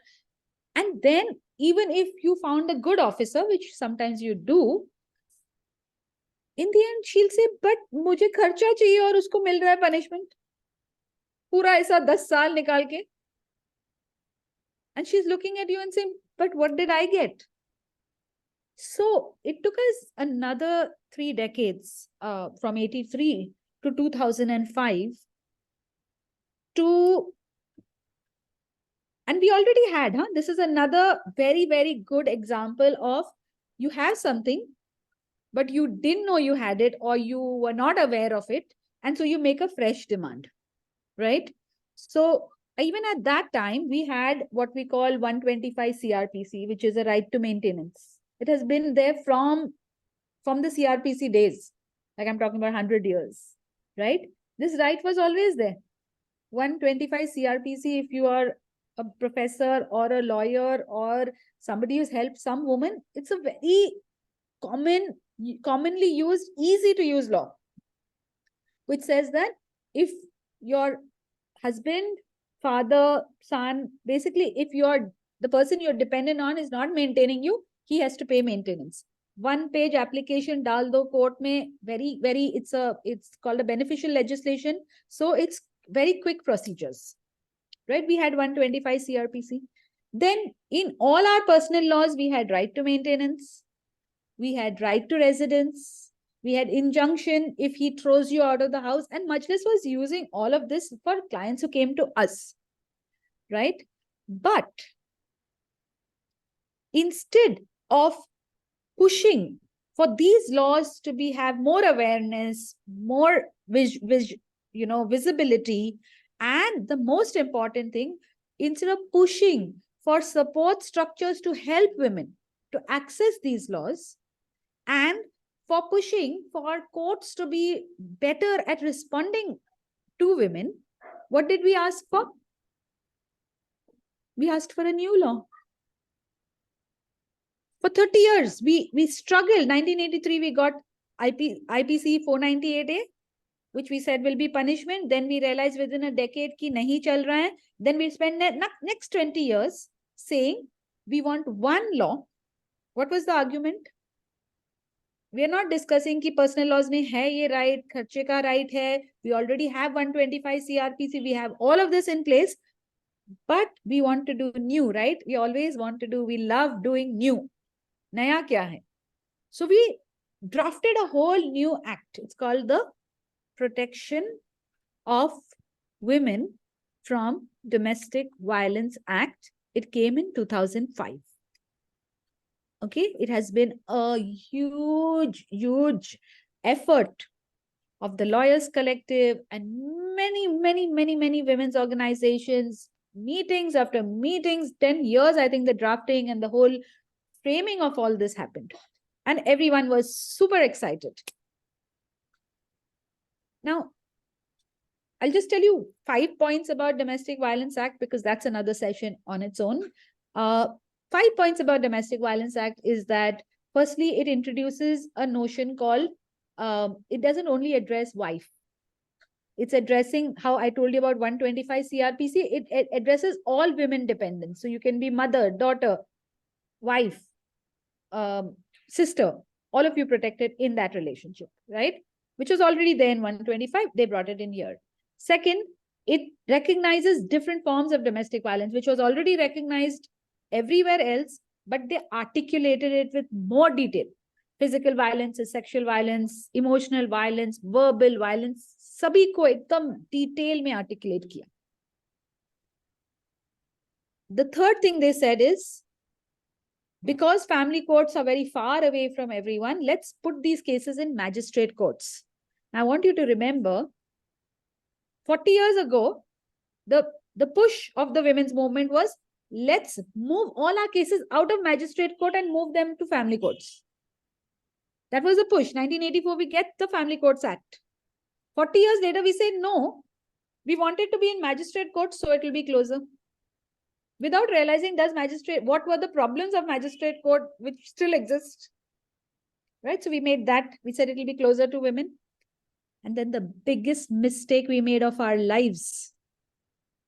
And then even if you found a good officer, which sometimes you do, in the end, she'll say, but mujhe kharcha chahiye aur usko mil raha hai punishment. Pura aisa 10 saal nikal ke. And she's looking at you and saying, but what did I get? So it took us another 3 decades, from 83 to 2005 and we already had, this is another very, very good example of you have something, but you didn't know you had it, or you were not aware of it. And so you make a fresh demand, right? So even at that time, we had what we call 125 CRPC, which is a right to maintenance. It has been there from the CRPC days, like I'm talking about 100 years, right? This right was always there. 125 CRPC, if you are a professor or a lawyer or somebody who's helped some woman, it's a very commonly used, easy to use law, which says that if your husband, father, son, basically if the person you're dependent on is not maintaining you, he has to pay maintenance. 1-page application dal do court mein, very, very, it's called a beneficial legislation. So it's very quick procedures, right? We had 125 CRPC. Then in all our personal laws, we had right to maintenance. We had right to residence. We had injunction if he throws you out of the house. And Majlis was using all of this for clients who came to us, right? But instead of pushing for these laws to have more awareness, more visibility, and the most important thing, instead of pushing for support structures to help women to access these laws, and for pushing for courts to be better at responding to women, what did we ask for? We asked for a new law. For 30 years, we struggled. 1983, we got IPC 498A, which we said will be punishment. Then we realized within a decade ki nahi chal raha hai. Then we spent next 20 years saying we want one law. What was the argument? We are not discussing ki personal laws mein hai ye right, kharche ka right hai. We already have 125 CRPC. We have all of this in place. but we want to do new, right? We always want to do, we love doing new. Naya kya hai? So we drafted a whole new act. It's called the Protection of Women from Domestic Violence Act. It came in 2005. Okay, it has been a huge effort of the Lawyers Collective and many women's organizations, meetings after meetings, 10 years, I think the drafting and the whole framing of all this happened. And everyone was super excited. Now, I'll just tell you 5 points about Domestic Violence Act, because that's another session on its own. 5 points about Domestic Violence Act is that, firstly, it introduces a notion called, it doesn't only address wife. It's addressing how I told you about 125 CRPC. It addresses all women dependents. So you can be mother, daughter, wife, sister, all of you protected in that relationship, right? Which was already there in 125. They brought it in here. Second, it recognizes different forms of domestic violence, which was already recognized everywhere else, but they articulated it with more detail. Physical violence, sexual violence, emotional violence, verbal violence, sabhi ko ekdam detail mein articulate kiya. The third thing they said is, because family courts are very far away from everyone, let's put these cases in magistrate courts. Now, I want you to remember, 40 years ago, the push of the women's movement was, let's move all our cases out of magistrate court and move them to family courts. That was the push. 1984, we get the Family Courts Act. 40 years later, we say, no, we want it to be in magistrate courts, so it will be closer. Without realizing, what were the problems of magistrate court, which still exist? Right? So we made that, we said it will be closer to women. And then the biggest mistake we made of our lives,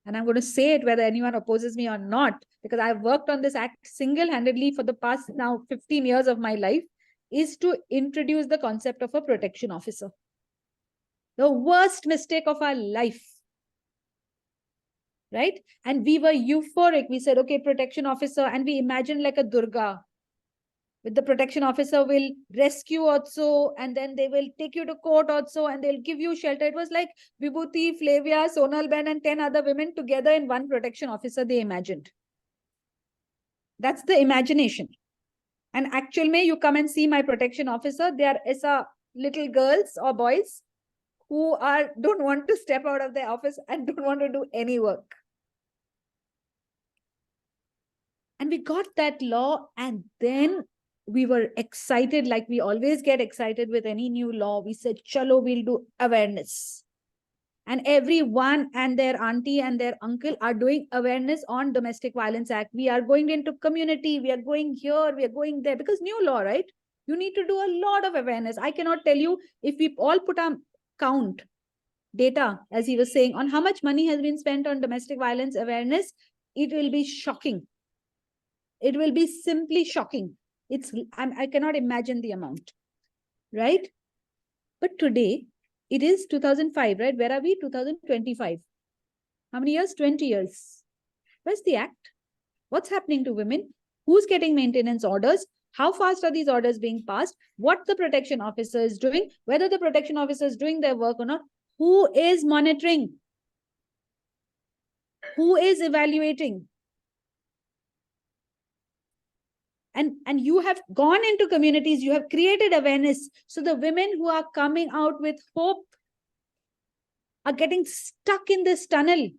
and I'm going to say it whether anyone opposes me or not, because I've worked on this act single-handedly for the past now 15 years of my life, is to introduce the concept of a protection officer. The worst mistake of our life. Right? And we were euphoric. We said, okay, protection officer. And we imagined like a Durga. With the protection officer will rescue also, and then they will take you to court also, and they'll give you shelter. It was like Vibhuti, Flavia, Sonal Ben, and 10 other women together in one protection officer they imagined. That's the imagination. And actually, you come and see my protection officer. They are aisa little girls or boys who don't want to step out of their office and don't want to do any work. And we got that law, and then we were excited, like we always get excited with any new law. We said, chalo, we'll do awareness. And everyone and their auntie and their uncle are doing awareness on Domestic Violence Act. We are going into community. We are going here. We are going there. Because new law, right? You need to do a lot of awareness. I cannot tell you, if we all put our count data, as he was saying, on how much money has been spent on domestic violence awareness, it will be shocking. It will be simply shocking. I cannot imagine the amount, right? But today, it is 2005, right? Where are we? 2025. How many years? 20 years. Where's the act? What's happening to women? Who's getting maintenance orders? How fast are these orders being passed? What the protection officer is doing? Whether the protection officer is doing their work or not? Who is monitoring? Who is evaluating? And you have gone into communities, you have created awareness. So the women who are coming out with hope are getting stuck in this tunnel.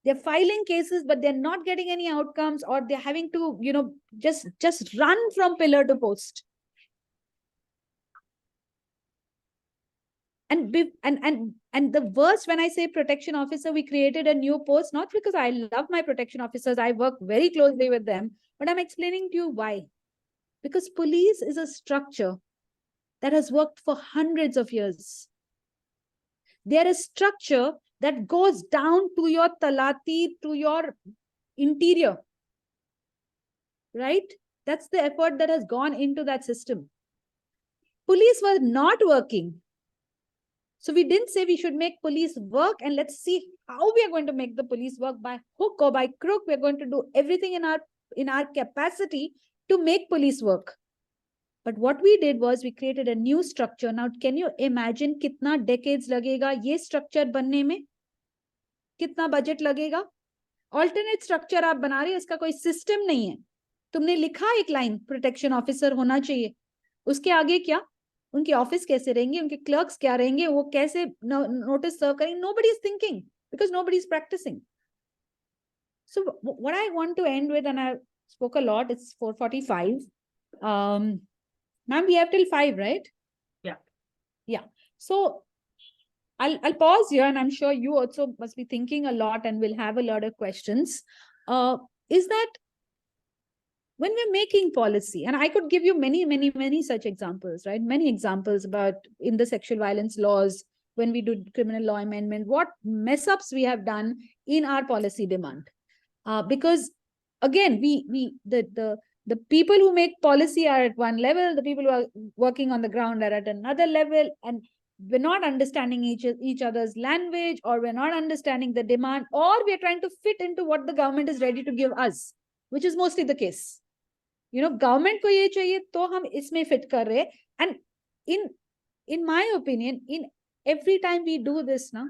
They're filing cases, but they're not getting any outcomes, or they're having to, just run from pillar to post. And the worst, when I say protection officer, we created a new post, not because I love my protection officers. I work very closely with them, but I'm explaining to you why. Because police is a structure that has worked for hundreds of years. They're a structure that goes down to your talati, to your interior. Right? That's the effort that has gone into that system. Police were not working. So we didn't say we should make police work and let's see how we are going to make the police work by hook or by crook. We're going to do everything in our capacity to make police work. But what we did was we created a new structure. Now, can you imagine kitna decades lagega ye structure banne mein? Kitna budget लगेगा? Alternate structure आप बना रहे हैं, इसका कोई system नहीं है. तुमने लिखा एक line protection officer होना चाहिए. उसके आगे क्या? उनके ऑफिस कैसे रहेंगे? उनके क्लर्क्स क्या रहेंगे? वो कैसे नोटिस सर्व करेंगे? Nobody is thinking because nobody is practicing. So what I want to end with, and I spoke a lot. It's 4:45. Ma'am, we have till 5, right? Yeah. Yeah. So I'll pause here, and I'm sure you also must be thinking a lot and will have a lot of questions. Is that when we're making policy, and I could give you many such examples, right? Many examples about in the sexual violence laws, when we do criminal law amendment, what mess ups we have done in our policy demand. Because again, the people who make policy are at one level, the people who are working on the ground are at another level, and we're not understanding each other's language, or we're not understanding the demand, or we're trying to fit into what the government is ready to give us, which is mostly the case. You know, government ko ye chahiye, to hum isme fit kar rahe. And in my opinion, in every time we do this, na,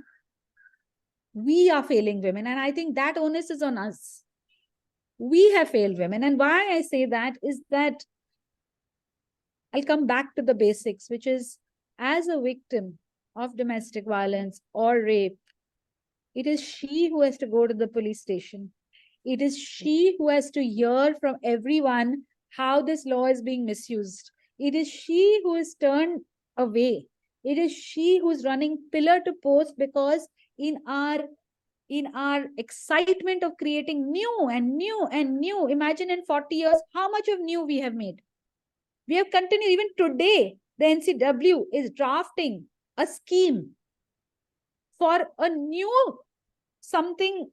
we are failing women. And I think that onus is on us. We have failed women. And why I say that is that I'll come back to the basics, which is, as a victim of domestic violence or rape, it is she who has to go to the police station. It is she who has to hear from everyone how this law is being misused. It is she who is turned away. It is she who's running pillar to post, because in our excitement of creating new and new and new, imagine in 40 years, how much of new we have made. We have continued. Even today, the NCW is drafting a scheme for a new something,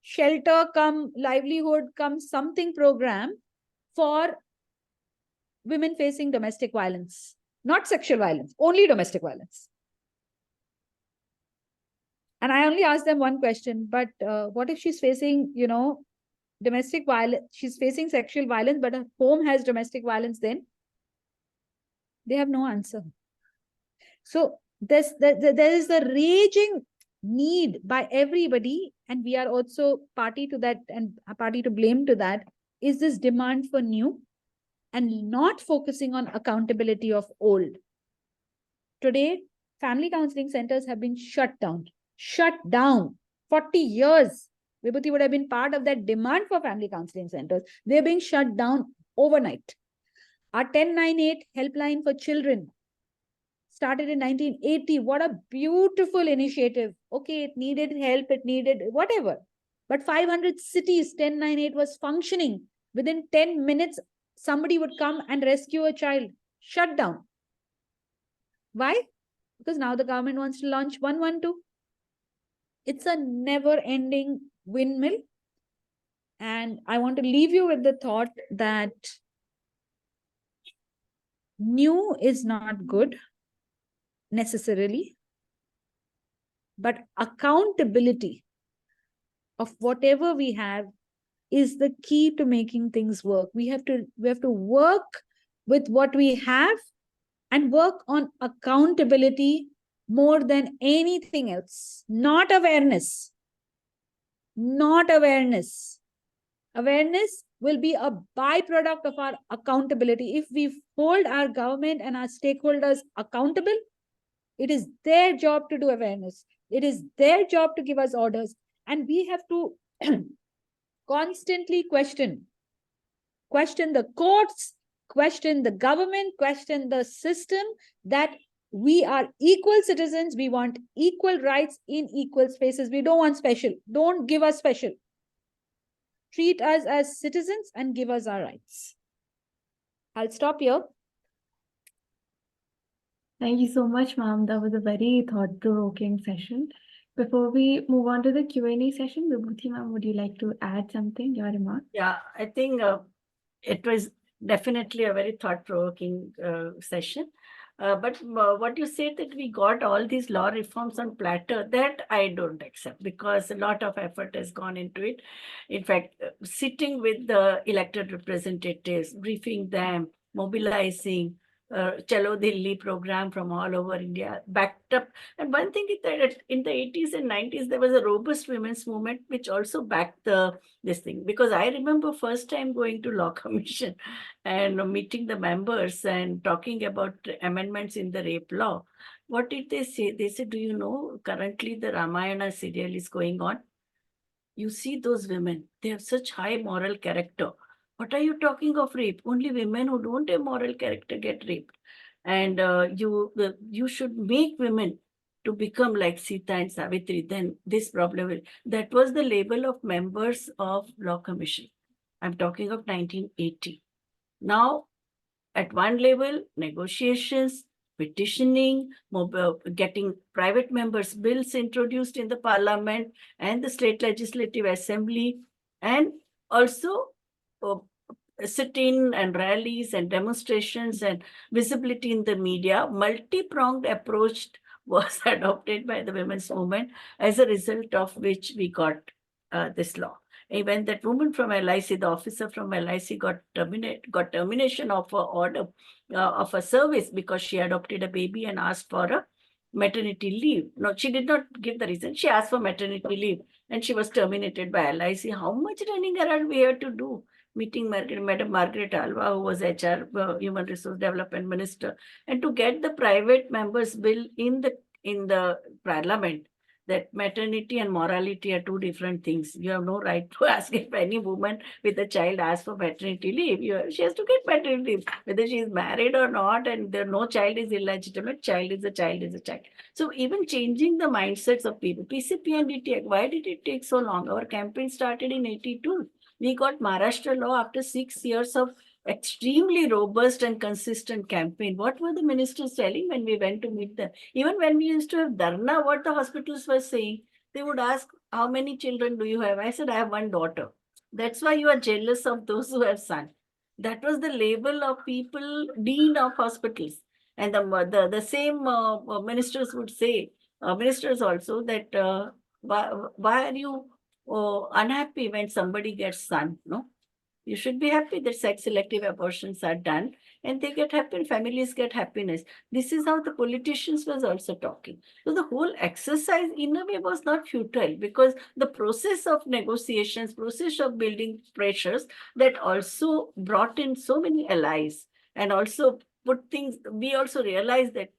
shelter come livelihood come something program for women facing domestic violence, not sexual violence, only domestic violence. And I only asked them one question, but what if she's facing, you know, domestic violence, she's facing sexual violence, but her home has domestic violence, then they have no answer. So there is the raging need by everybody, and we are also party to that, and a party to blame to that, is this demand for new and not focusing on accountability of old. Today, family counseling centers have been shut down. 40 years. Vibhuti would have been part of that demand for family counseling centers. They're being shut down overnight. Our 1098 helpline for children started in 1980. What a beautiful initiative. Okay, it needed help, it needed whatever. But 500 cities, 1098 was functioning. Within 10 minutes, somebody would come and rescue a child. Shut down. Why? Because now the government wants to launch 112. It's a never-ending windmill. And I want to leave you with the thought that new is not good necessarily, but accountability of whatever we have is the key to making things work. We have to work with what we have and work on accountability more than anything else. Not awareness. Not awareness. Awareness will be a byproduct of our accountability. If we hold our government and our stakeholders accountable, it is their job to do awareness. It is their job to give us orders. And we have to constantly question the courts, question the government, question the system, that we are equal citizens. We want equal rights in equal spaces. We don't want special. Don't give us special. Treat us as citizens and give us our rights. I'll stop here. Thank you so much, ma'am. That was a very thought-provoking session. Before we move on to the Q&A session, Vibhuti ma'am, would you like to add something, your remark? Yeah, I think it was definitely a very thought-provoking session. But what you said that we got all these law reforms on platter, that I don't accept, because a lot of effort has gone into it. In fact, sitting with the elected representatives, briefing them, mobilizing, Chalo Delhi program from all over India, backed up. And one thing is that in the 80s and 90s, there was a robust women's movement which also backed this thing. Because I remember first time going to Law Commission and meeting the members and talking about amendments in the rape law. What did they say? They said, do you know, currently the Ramayana serial is going on. You see those women, they have such high moral character. What are you talking of rape? Only women who don't have moral character get raped. And you should make women to become like Sita and Savitri, then this problem will. That was the label of members of Law Commission. I'm talking of 1980. Now, at one level, negotiations, petitioning, getting private members' bills introduced in the parliament and the state legislative assembly, and also sit-in and rallies and demonstrations and visibility in the media. Multi-pronged approach was adopted by the women's movement, as a result of which we got this law. Even that woman from LIC, the officer from LIC got termination of her order of a service because she adopted a baby and asked for a maternity leave. No, she did not give the reason. She asked for maternity leave and she was terminated by LIC. How much running around we had to do? Meeting Madam Margaret Alva, who was HR, Human Resource Development Minister, and to get the private members' bill in the parliament, that maternity and morality are two different things. You have no right to ask if any woman with a child asks for maternity leave. She has to get maternity leave, whether she is married or not, and no child is illegitimate. Child is a child is a child. So even changing the mindsets of people, PCP and DTAC, why did it take so long? Our campaign started in 82. We got Maharashtra law after 6 years of extremely robust and consistent campaign. What were the ministers telling when we went to meet them? Even when we used to have dharna, what the hospitals were saying, they would ask, how many children do you have? I said, I have one daughter. That's why you are jealous of those who have son. That was the label of people, dean of hospitals. And the same ministers would say, ministers also, that why are you unhappy when somebody gets son? No, you should be happy that sex selective abortions are done and they get happy, families get happiness. This is how the politicians was also talking. So the whole exercise in a way was not futile, because the process of negotiations, process of building pressures, that also brought in so many allies and also put things, we also realized that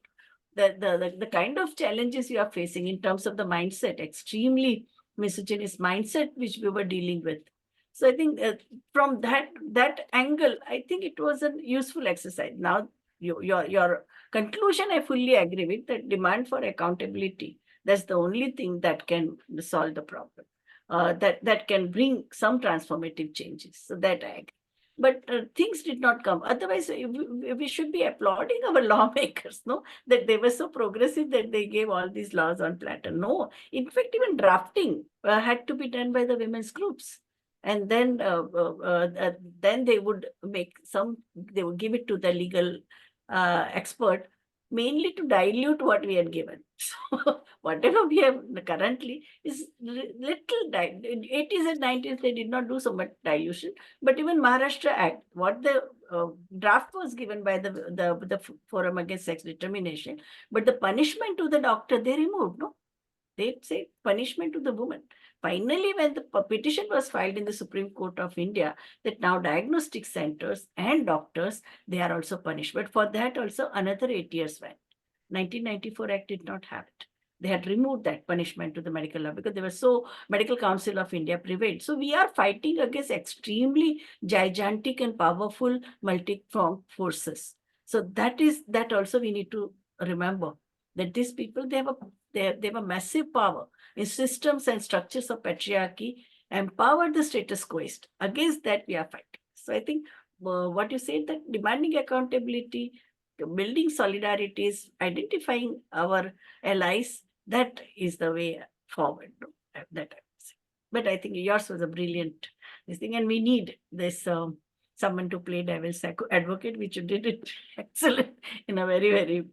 the kind of challenges you are facing in terms of the mindset, extremely misogynist mindset which we were dealing with. So I think from that angle, I think it was a useful exercise. Now, your conclusion, I fully agree with, that demand for accountability. That's the only thing that can solve the problem. That can bring some transformative changes. So that I agree. But things did not come. Otherwise, we should be applauding our lawmakers, no? That they were so progressive that they gave all these laws on platter. No, in fact, even drafting had to be done by the women's groups. And then they would they would give it to the legal expert, mainly to dilute what we had given. So whatever we have currently is little diluted. In 80s and 90s, they did not do so much dilution. But even Maharashtra Act, what the draft was given by the Forum Against Sex Determination, but the punishment to the doctor, they removed, no? They say punishment to the woman. Finally, when the petition was filed in the Supreme Court of India, that now diagnostic centers and doctors, they are also punished. But for that also another 8 years went. 1994 Act did not have it. They had removed that punishment to the medical law because they were so, Medical Council of India prevailed. So we are fighting against extremely gigantic and powerful multi-pronged forces. So that also we need to remember, that these people, they have a massive power in systems and structures of patriarchy, empower the status quo. Against that, we are fighting. So I think what you said, that demanding accountability, building solidarities, identifying our allies, that is the way forward. That I would say. But I think yours was a brilliant thing, and we need this someone to play devil's advocate, which you did it excellent in a very, very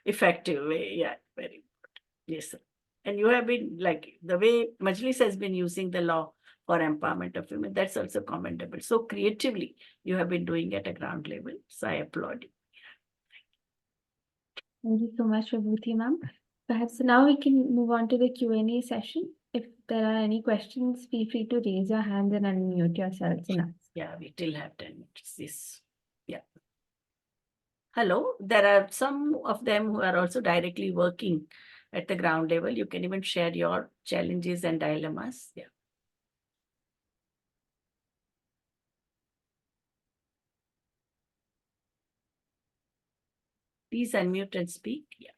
effective way. Yeah, very good. Yes, sir. And you have been like the way Majlis has been using the law for empowerment of women. That's also commendable. So creatively, you have been doing at a ground level. So I applaud you. Thank you so much, Vibhuti ma'am. Perhaps now we can move on to the Q&A session. If there are any questions, feel free to raise your hands and unmute yourselves and ask. Yeah, we still have 10 minutes. Yes. Yeah. Hello. There are some of them who are also directly working at the ground level. You can even share your challenges and dilemmas. Yeah. Please unmute and speak. Yeah.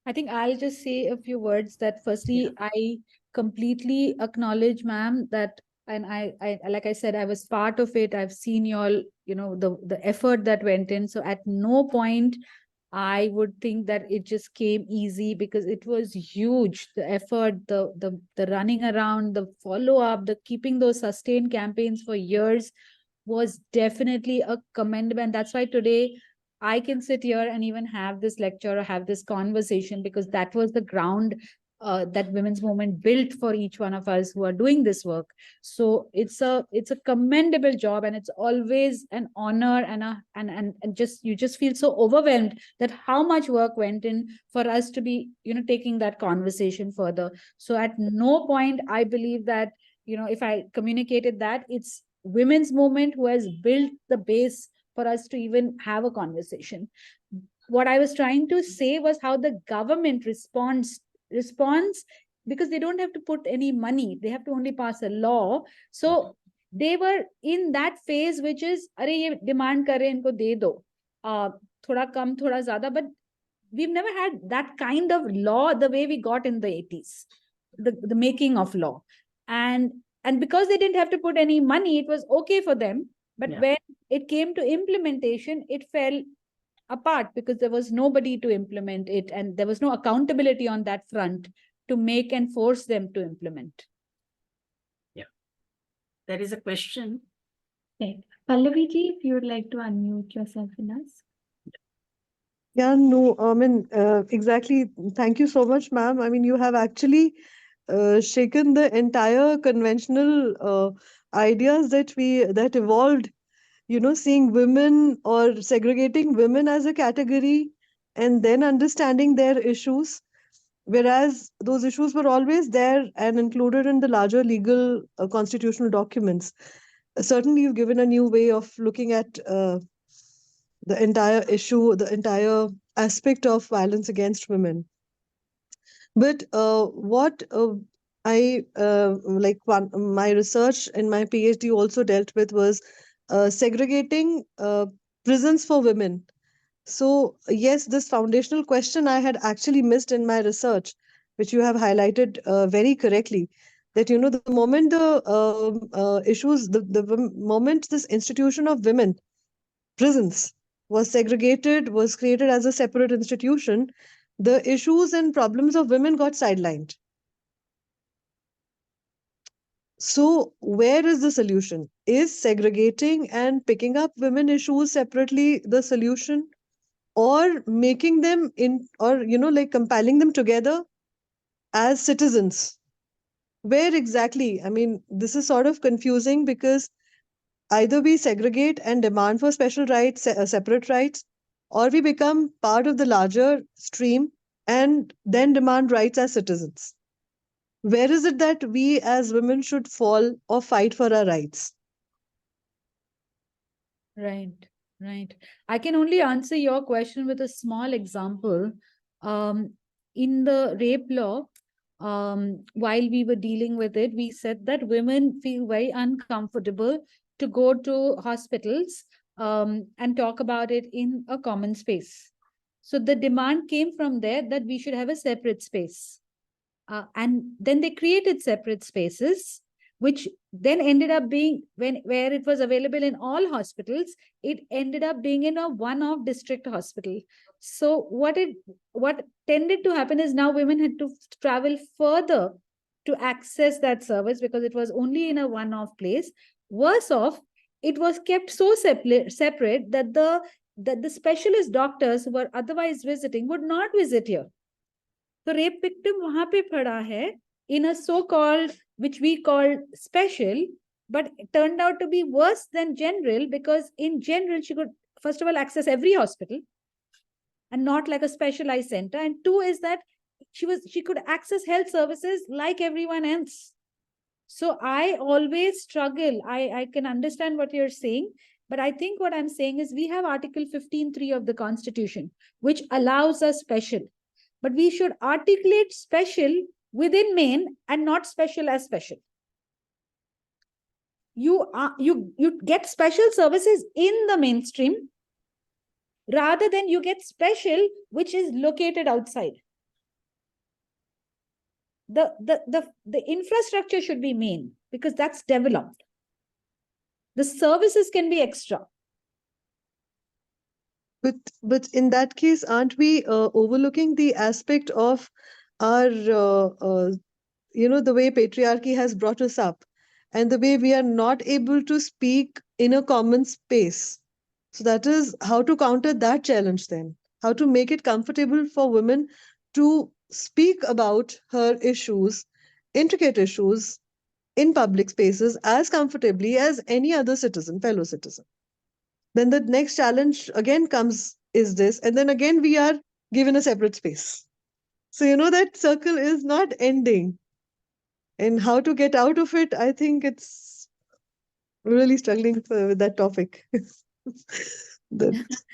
I think I'll just say a few words that firstly, I completely acknowledge, ma'am, that, and I, like I said, I was part of it. I've seen y'all, you know, the effort that went in. So at no point I would think that it just came easy, because it was huge. The effort, the running around, the follow-up, the keeping those sustained campaigns for years was definitely a commendable. And that's why today I can sit here and even have this lecture or have this conversation, because that was the ground that women's movement built for each one of us who are doing this work. So it's a commendable job, and it's always an honor and just, you just feel so overwhelmed that how much work went in for us to be, you know, taking that conversation further. So at no point I believe that, you know, if I communicated that, it's women's movement who has built the base for us to even have a conversation. What I was trying to say was how the government responds, because they don't have to put any money, they have to only pass a law. So they were in that phase, which is, are ye demand kar rahe, inko de do, thoda kam thoda zyada. But we've never had that kind of law the way we got in the 80s, the making of law. And because they didn't have to put any money, it was okay for them. But when it came to implementation, it fell apart, because there was nobody to implement it, and there was no accountability on that front to make and force them to implement. Yeah. There is a question. Right. Pallavi ji, if you would like to unmute yourself and ask. Yeah, no, I mean, exactly. Thank you so much, ma'am. I mean, you have actually shaken the entire conventional ideas that evolved, you know, seeing women or segregating women as a category and then understanding their issues, whereas those issues were always there and included in the larger legal constitutional documents. Certainly, you've given a new way of looking at the entire issue, the entire aspect of violence against women. But what I like my research in my PhD also dealt with was segregating prisons for women. So yes, this foundational question I had actually missed in my research, which you have highlighted very correctly. That, you know, the moment the moment this institution of women prisons was segregated, was created as a separate institution, the issues and problems of women got sidelined. So where is the solution? Is segregating and picking up women issues separately the solution, or making them in, or, you know, like compiling them together as citizens? Where exactly? I mean, this is sort of confusing, because either we segregate and demand for special rights, separate rights, or we become part of the larger stream and then demand rights as citizens. Where is it that we as women should fall or fight for our rights? Right, right. I can only answer your question with a small example. In the rape law, while we were dealing with it, we said that women feel very uncomfortable to go to hospitals and talk about it in a common space. So the demand came from there that we should have a separate space. And then they created separate spaces. which then ended up being, where it was available in all hospitals, it ended up being in a one-off district hospital. So what tended to happen is now women had to travel further to access that service because it was only in a one-off place. Worse off, it was kept so separate that the specialist doctors who were otherwise visiting would not visit here. So rape victim wahan pe pada hai in a so-called, which we call special, but it turned out to be worse than general, because in general she could first of all access every hospital and not like a specialized center, and two is that she could access health services like everyone else. So I always struggle. I can understand what you're saying, but I think what I'm saying is we have Article 15(3) of the Constitution, which allows us special. But we should articulate special within main and not special as special. You get special services in the mainstream rather than you get special, which is located outside. The infrastructure should be main because that's developed. The services can be extra. But in that case, aren't we overlooking the aspect of our, the way patriarchy has brought us up and the way we are not able to speak in a common space? So that is how to counter that challenge then, how to make it comfortable for women to speak about her issues, intricate issues in public spaces as comfortably as any other citizen, fellow citizen. Then the next challenge again comes is this, and then again we are given a separate space. So that circle is not ending. And how to get out of it, I think it's really struggling with that topic.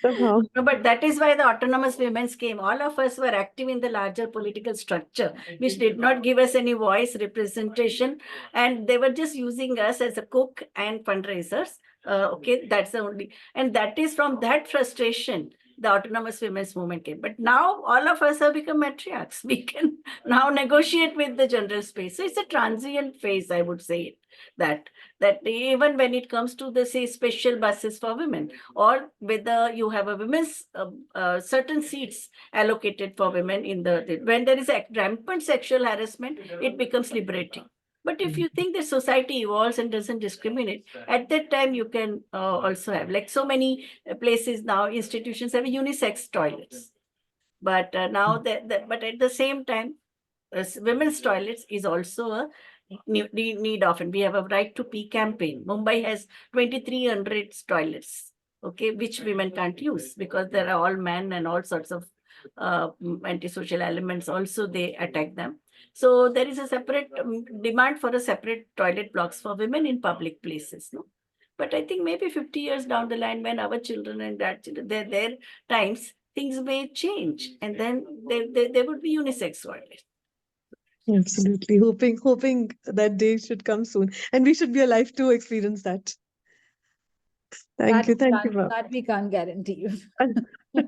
Somehow. No, but that is why the autonomous women's came. All of us were active in the larger political structure, which did not give us any voice representation, and they were just using us as a cook and fundraisers. Okay, that's the only, and that is from that frustration the autonomous women's movement came. But now all of us have become matriarchs. We can now negotiate with the general space. So it's a transient phase, I would say, that even when it comes to the, say, special buses for women, or whether you have a women's certain seats allocated for women in when there is a rampant sexual harassment, it becomes liberating. But if you think that society evolves and doesn't discriminate, at that time you can also have, like so many places now, institutions have unisex toilets. But now but at the same time, women's toilets is also a need of, and we have a right to pee campaign. Mumbai has 2,300 toilets, okay, which women can't use because there are all men and all sorts of antisocial elements also, they attack them. So there is a separate demand for a separate toilet blocks for women in public places, no? But I think maybe 50 years down the line, when our children and grandchildren, their times, things may change, and then there would be unisex toilets. Absolutely. Hoping that day should come soon. And we should be alive to experience that. Thank you, ma'am. That we can't guarantee you.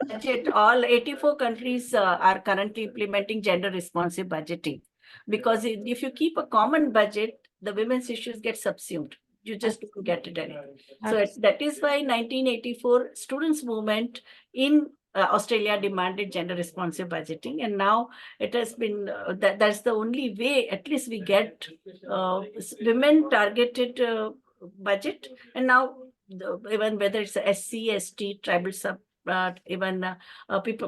Budget, all 84 countries are currently implementing gender responsive budgeting, because if you keep a common budget, the women's issues get subsumed. You just don't get it anymore. So that is why 1984 students movement in Australia demanded gender responsive budgeting, and now it has been that's the only way at least we get women targeted budget. And now even whether it's SC, ST, tribal even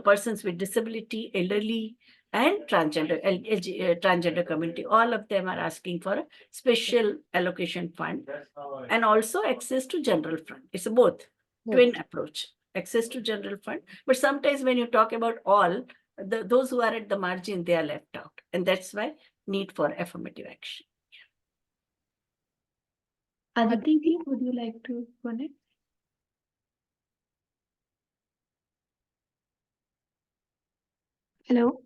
persons with disability, elderly, and transgender community, all of them are asking for a special allocation fund, and also access to general fund. It's a both twin approach, access to general fund. But sometimes when you talk about all, those who are at the margin, they are left out, and that's why need for affirmative action. Aditi, would you like to connect? Hello.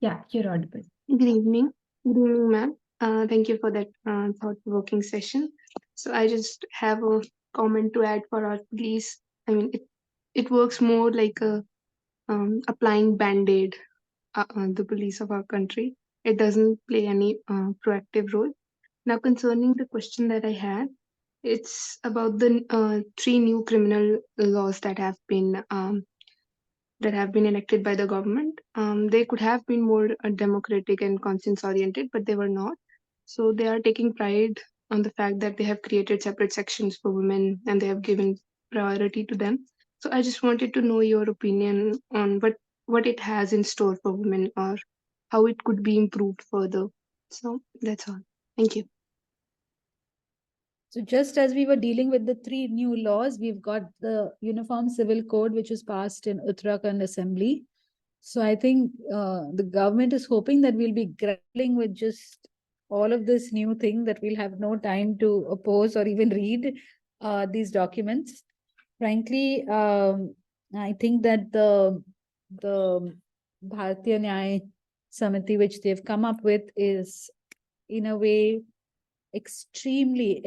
Yeah, you're audible. Good evening. Good evening, ma'am. Thank you for that thought-provoking session. So I just have a comment to add for our police. I mean, it works more like a applying Band-Aid, the police of our country. it doesn't play any proactive role. Now, concerning the question that I had, it's about the 3 new criminal laws that have been enacted by the government. They could have been more democratic and conscience oriented, but they were not. So they are taking pride on the fact that they have created separate sections for women and they have given priority to them. So I just wanted to know your opinion on what it has in store for women or how it could be improved further. So that's all. Thank you. So just as we were dealing with the 3 new laws, we've got the Uniform Civil Code, which was passed in Uttarakhand Assembly. So I think the government is hoping that we'll be grappling with just all of this new thing, that we'll have no time to oppose or even read these documents. Frankly, I think that the Bharatiya Nyaya Samiti, which they've come up with, is in a way extremely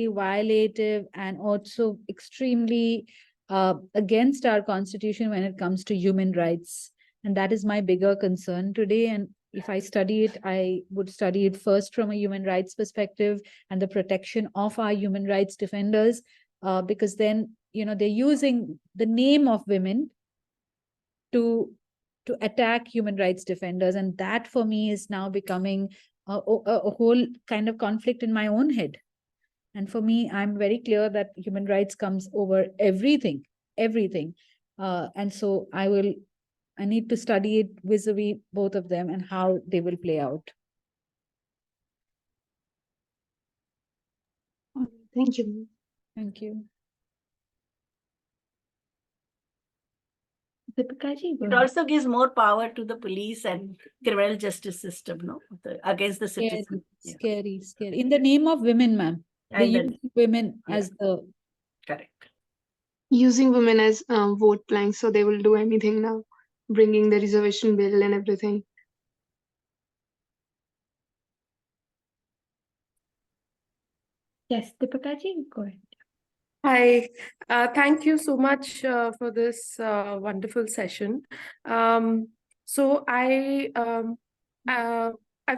violative and also extremely against our constitution when it comes to human rights. And that is my bigger concern today. And if I study it, I would study it first from a human rights perspective and the protection of our human rights defenders, because then, they're using the name of women to attack human rights defenders. And that for me is now becoming a whole kind of conflict in my own head. And for me, I'm very clear that human rights comes over everything. And so I need to study it vis-a-vis both of them and how they will play out. Thank you. Thank you. Deepika-ji, go It ahead. also gives more power to the police and criminal justice system, no, against the citizen. Yeah. Scary. In the name of women, ma'am. They And then, use women as the... correct. Using women as vote blanks, so they will do anything now, bringing the reservation bill and everything. Yes, Deepika-ji, go ahead. Hi, thank you so much for this wonderful session. So I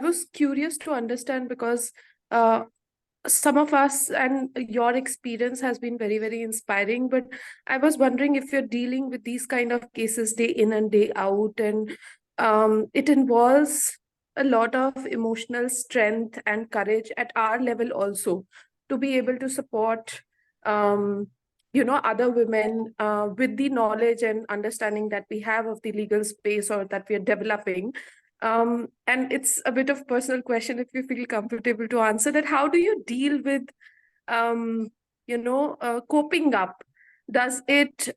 was curious to understand, because some of us and your experience has been very, very inspiring, but I was wondering if you're dealing with these kind of cases day in and day out, and it involves a lot of emotional strength and courage at our level also, to be able to support other women with the knowledge and understanding that we have of the legal space or that we are developing. And it's a bit of personal question, if you feel comfortable to answer that. How do you deal with, coping up? Does it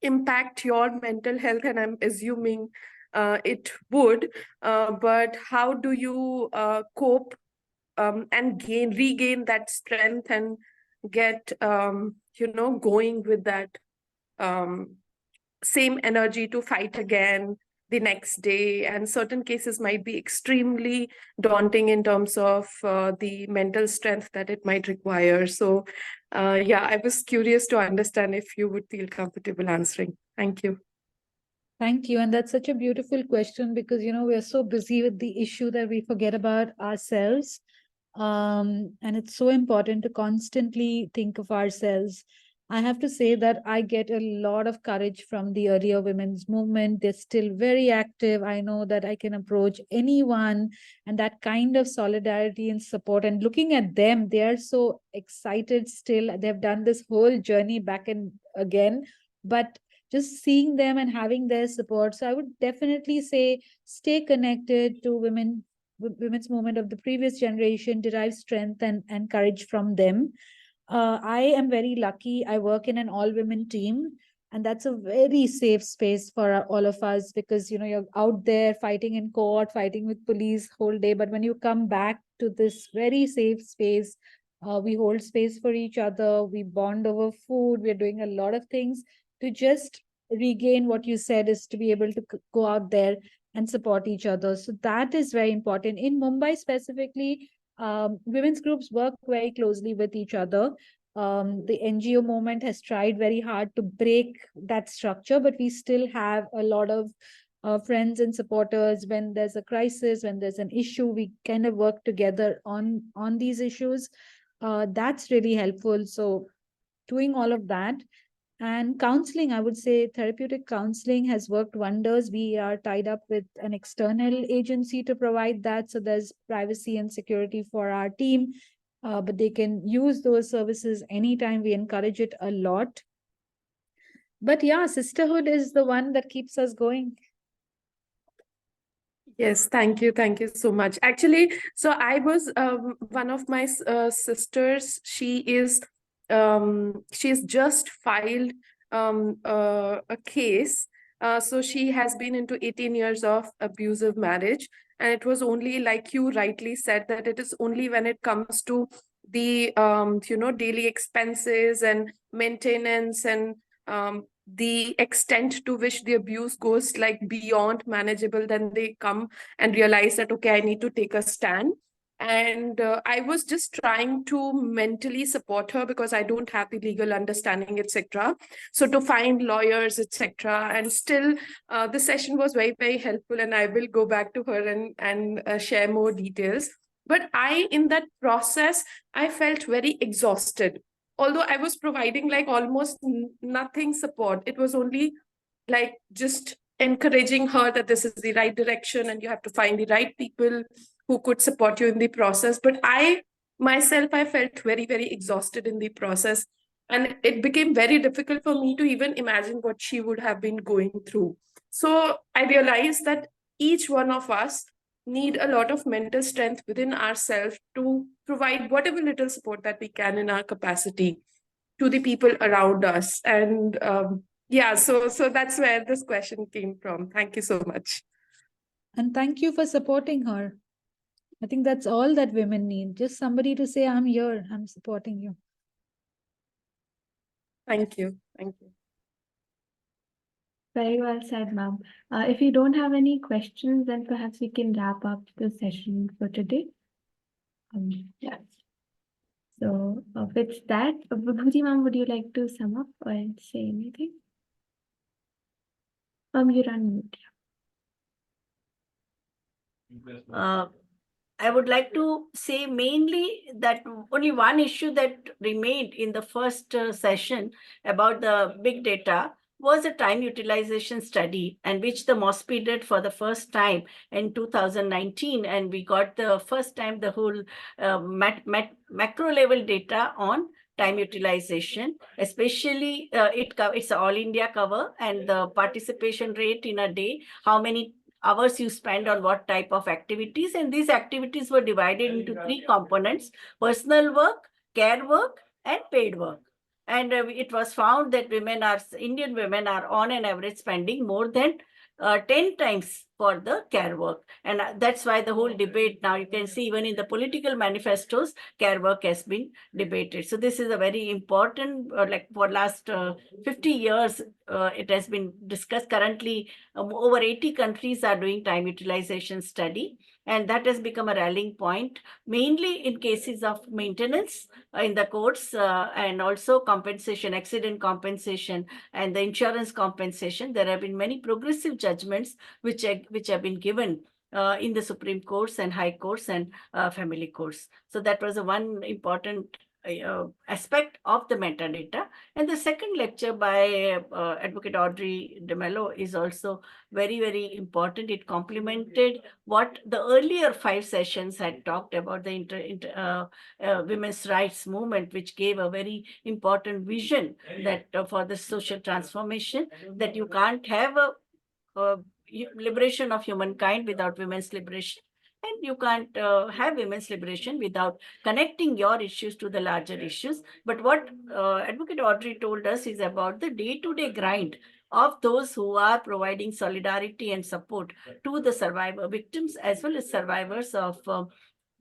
impact your mental health? And I'm assuming it would, but how do you cope and regain that strength and get, going with that same energy to fight again the next day? And certain cases might be extremely daunting in terms of the mental strength that it might require. So I was curious to understand if you would feel comfortable answering. Thank you. Thank you. And that's such a beautiful question, because, we are so busy with the issue that we forget about ourselves. And it's so important to constantly think of ourselves. I have to say that I get a lot of courage from the earlier women's movement. They're still very active. I know that I can approach anyone, and that kind of solidarity and support. And looking at them, they are so excited still. They've done this whole journey back and again, but just seeing them and having their support. So I would definitely say, stay connected to women's movement of the previous generation, derive strength and courage from them. I am very lucky. I work in an all-women team, and that's a very safe space for all of us, because, you're out there fighting in court, fighting with police whole day. But when you come back to this very safe space, we hold space for each other. We bond over food. We're doing a lot of things to just regain what you said, is to be able to go out there and support each other. So that is very important. In Mumbai specifically, women's groups work very closely with each other. The NGO movement has tried very hard to break that structure, but we still have a lot of friends and supporters. When there's a crisis, when there's an issue, we kind of work together on these issues. That's really helpful. So doing all of that. And counseling, I would say therapeutic counseling has worked wonders. We are tied up with an external agency to provide that. So there's privacy and security for our team, but they can use those services anytime. We encourage it a lot. But yeah, sisterhood is the one that keeps us going. Yes, thank you. Thank you so much. Actually, so I was one of my sisters. She's just filed a case. So she has been into 18 years of abusive marriage. And it was only, like you rightly said, that it is only when it comes to the daily expenses and maintenance and the extent to which the abuse goes like beyond manageable, then they come and realize that, okay, I need to take a stand. And I was just trying to mentally support her because I don't have the legal understanding, etc. So to find lawyers, etc. And still, the session was very, very helpful. And I will go back to her and share more details. But in that process, I felt very exhausted. Although I was providing like almost nothing support, it was only like just encouraging her that this is the right direction and you have to find the right people who could support you in the process. But I felt very, very exhausted in the process. And it became very difficult for me to even imagine what she would have been going through. So I realized that each one of us need a lot of mental strength within ourselves to provide whatever little support that we can in our capacity to the people around us. And yeah, so that's where this question came from. Thank you so much. And thank you for supporting her. I think that's all that women need. Just somebody to say, I'm here, I'm supporting you. Thank you. Thank you. Very well said, ma'am. If you don't have any questions, then perhaps we can wrap up the session for today. Yeah. So with that, Vibhuti ma'am, would you like to sum up or say anything? You're on mute. I would like to say mainly that only one issue that remained in the first session about the big data was a time utilization study, and which the MOSPI did for the first time in 2019. And we got the first time the whole macro level data on time utilization, especially it's an all India cover, and the participation rate in a day, how many hours you spend on what type of activities. And these activities were divided into three components: personal work, care work, and paid work. And it was found that Indian women are on an average spending more than 10 times for the care work. And that's why the whole debate now, you can see even in the political manifestos, care work has been debated. So this is a very important, like for last 50 years, it has been discussed. Currently, over 80 countries are doing time utilization study. And that has become a rallying point, mainly in cases of maintenance in the courts, and also compensation, accident compensation, and the insurance compensation. There have been many progressive judgments which have been given in the Supreme Courts and High Courts and family courts. So that was one important aspect of the metadata. And the second lecture by Advocate Audrey Dmello is also very, very important. It complemented what the earlier 5 sessions had talked about, the women's rights movement, which gave a very important vision that for the social transformation, that you can't have a liberation of humankind without women's liberation. And you can't have women's liberation without connecting your issues to the larger issues. But what Advocate Audrey told us is about the day-to-day grind of those who are providing solidarity and support to the survivor victims as well as survivors of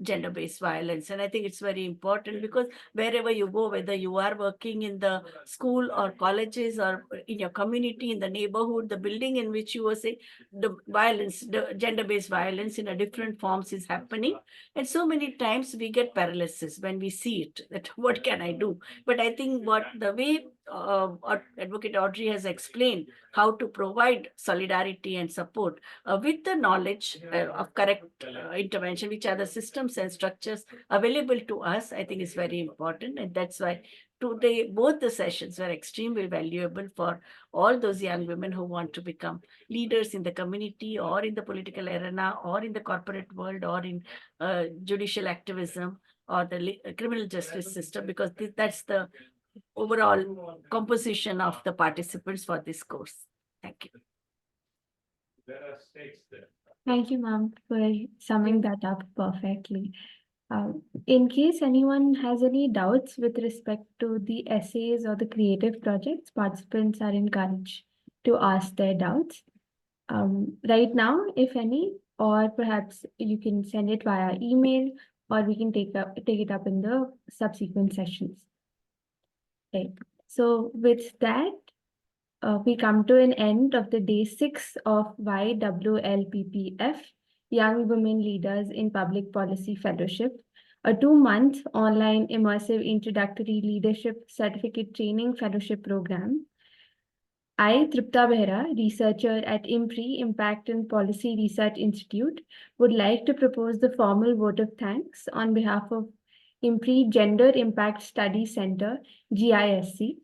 gender-based violence. And I think it's very important, because wherever you go, whether you are working in the school or colleges or in your community, in the neighborhood, the building in which you were saying, the violence, the gender-based violence in a different forms is happening. And so many times we get paralysis when we see it, that what can I do? But I think the way Advocate Audrey has explained how to provide solidarity and support with the knowledge of correct intervention, which are the systems and structures available to us, I think is very important. And that's why today, both the sessions were extremely valuable for all those young women who want to become leaders in the community or in the political arena or in the corporate world or in judicial activism or the criminal justice system, because that's the overall composition of the participants for this course. Thank you. Thank you, ma'am, for summing that up perfectly. In case anyone has any doubts with respect to the essays or the creative projects, participants are encouraged to ask their doubts right now, if any, or perhaps you can send it via email, or we can take it up in the subsequent sessions. Right. So with that, we come to an end of the day 6 of YWLPPF, Young Women Leaders in Public Policy Fellowship, a 2-month online immersive introductory leadership certificate training fellowship program. I, Tripta Behra, researcher at IMPRI, Impact and Policy Research Institute, would like to propose the formal vote of thanks on behalf of IMPRI Gender Impact Study Center, GISC.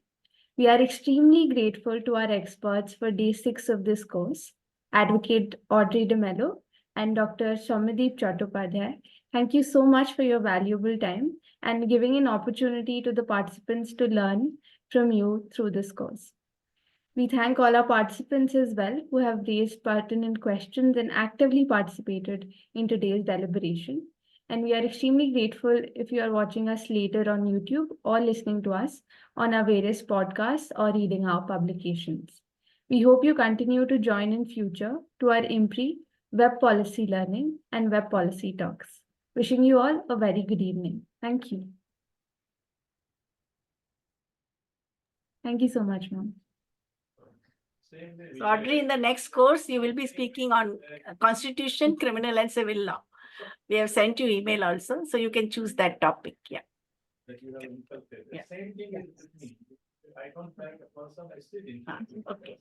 We are extremely grateful to our experts for day 6 of this course, Advocate Audrey Dmello and Dr. Soumyadip Chattopadhyay. Thank you so much for your valuable time and giving an opportunity to the participants to learn from you through this course. We thank all our participants as well who have raised pertinent questions and actively participated in today's deliberation. And we are extremely grateful if you are watching us later on YouTube or listening to us on our various podcasts or reading our publications. We hope you continue to join in future to our IMPRI Web Policy Learning and Web Policy Talks. Wishing you all a very good evening. Thank you. Thank you so much, ma'am. So Audrey, in the next course, you will be speaking on constitution, criminal and civil law. We have sent you email also, so you can choose that topic. Yeah. Yeah. Same thing is with me. I don't like a person, I still Okay.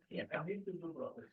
Yeah. I need to do profession.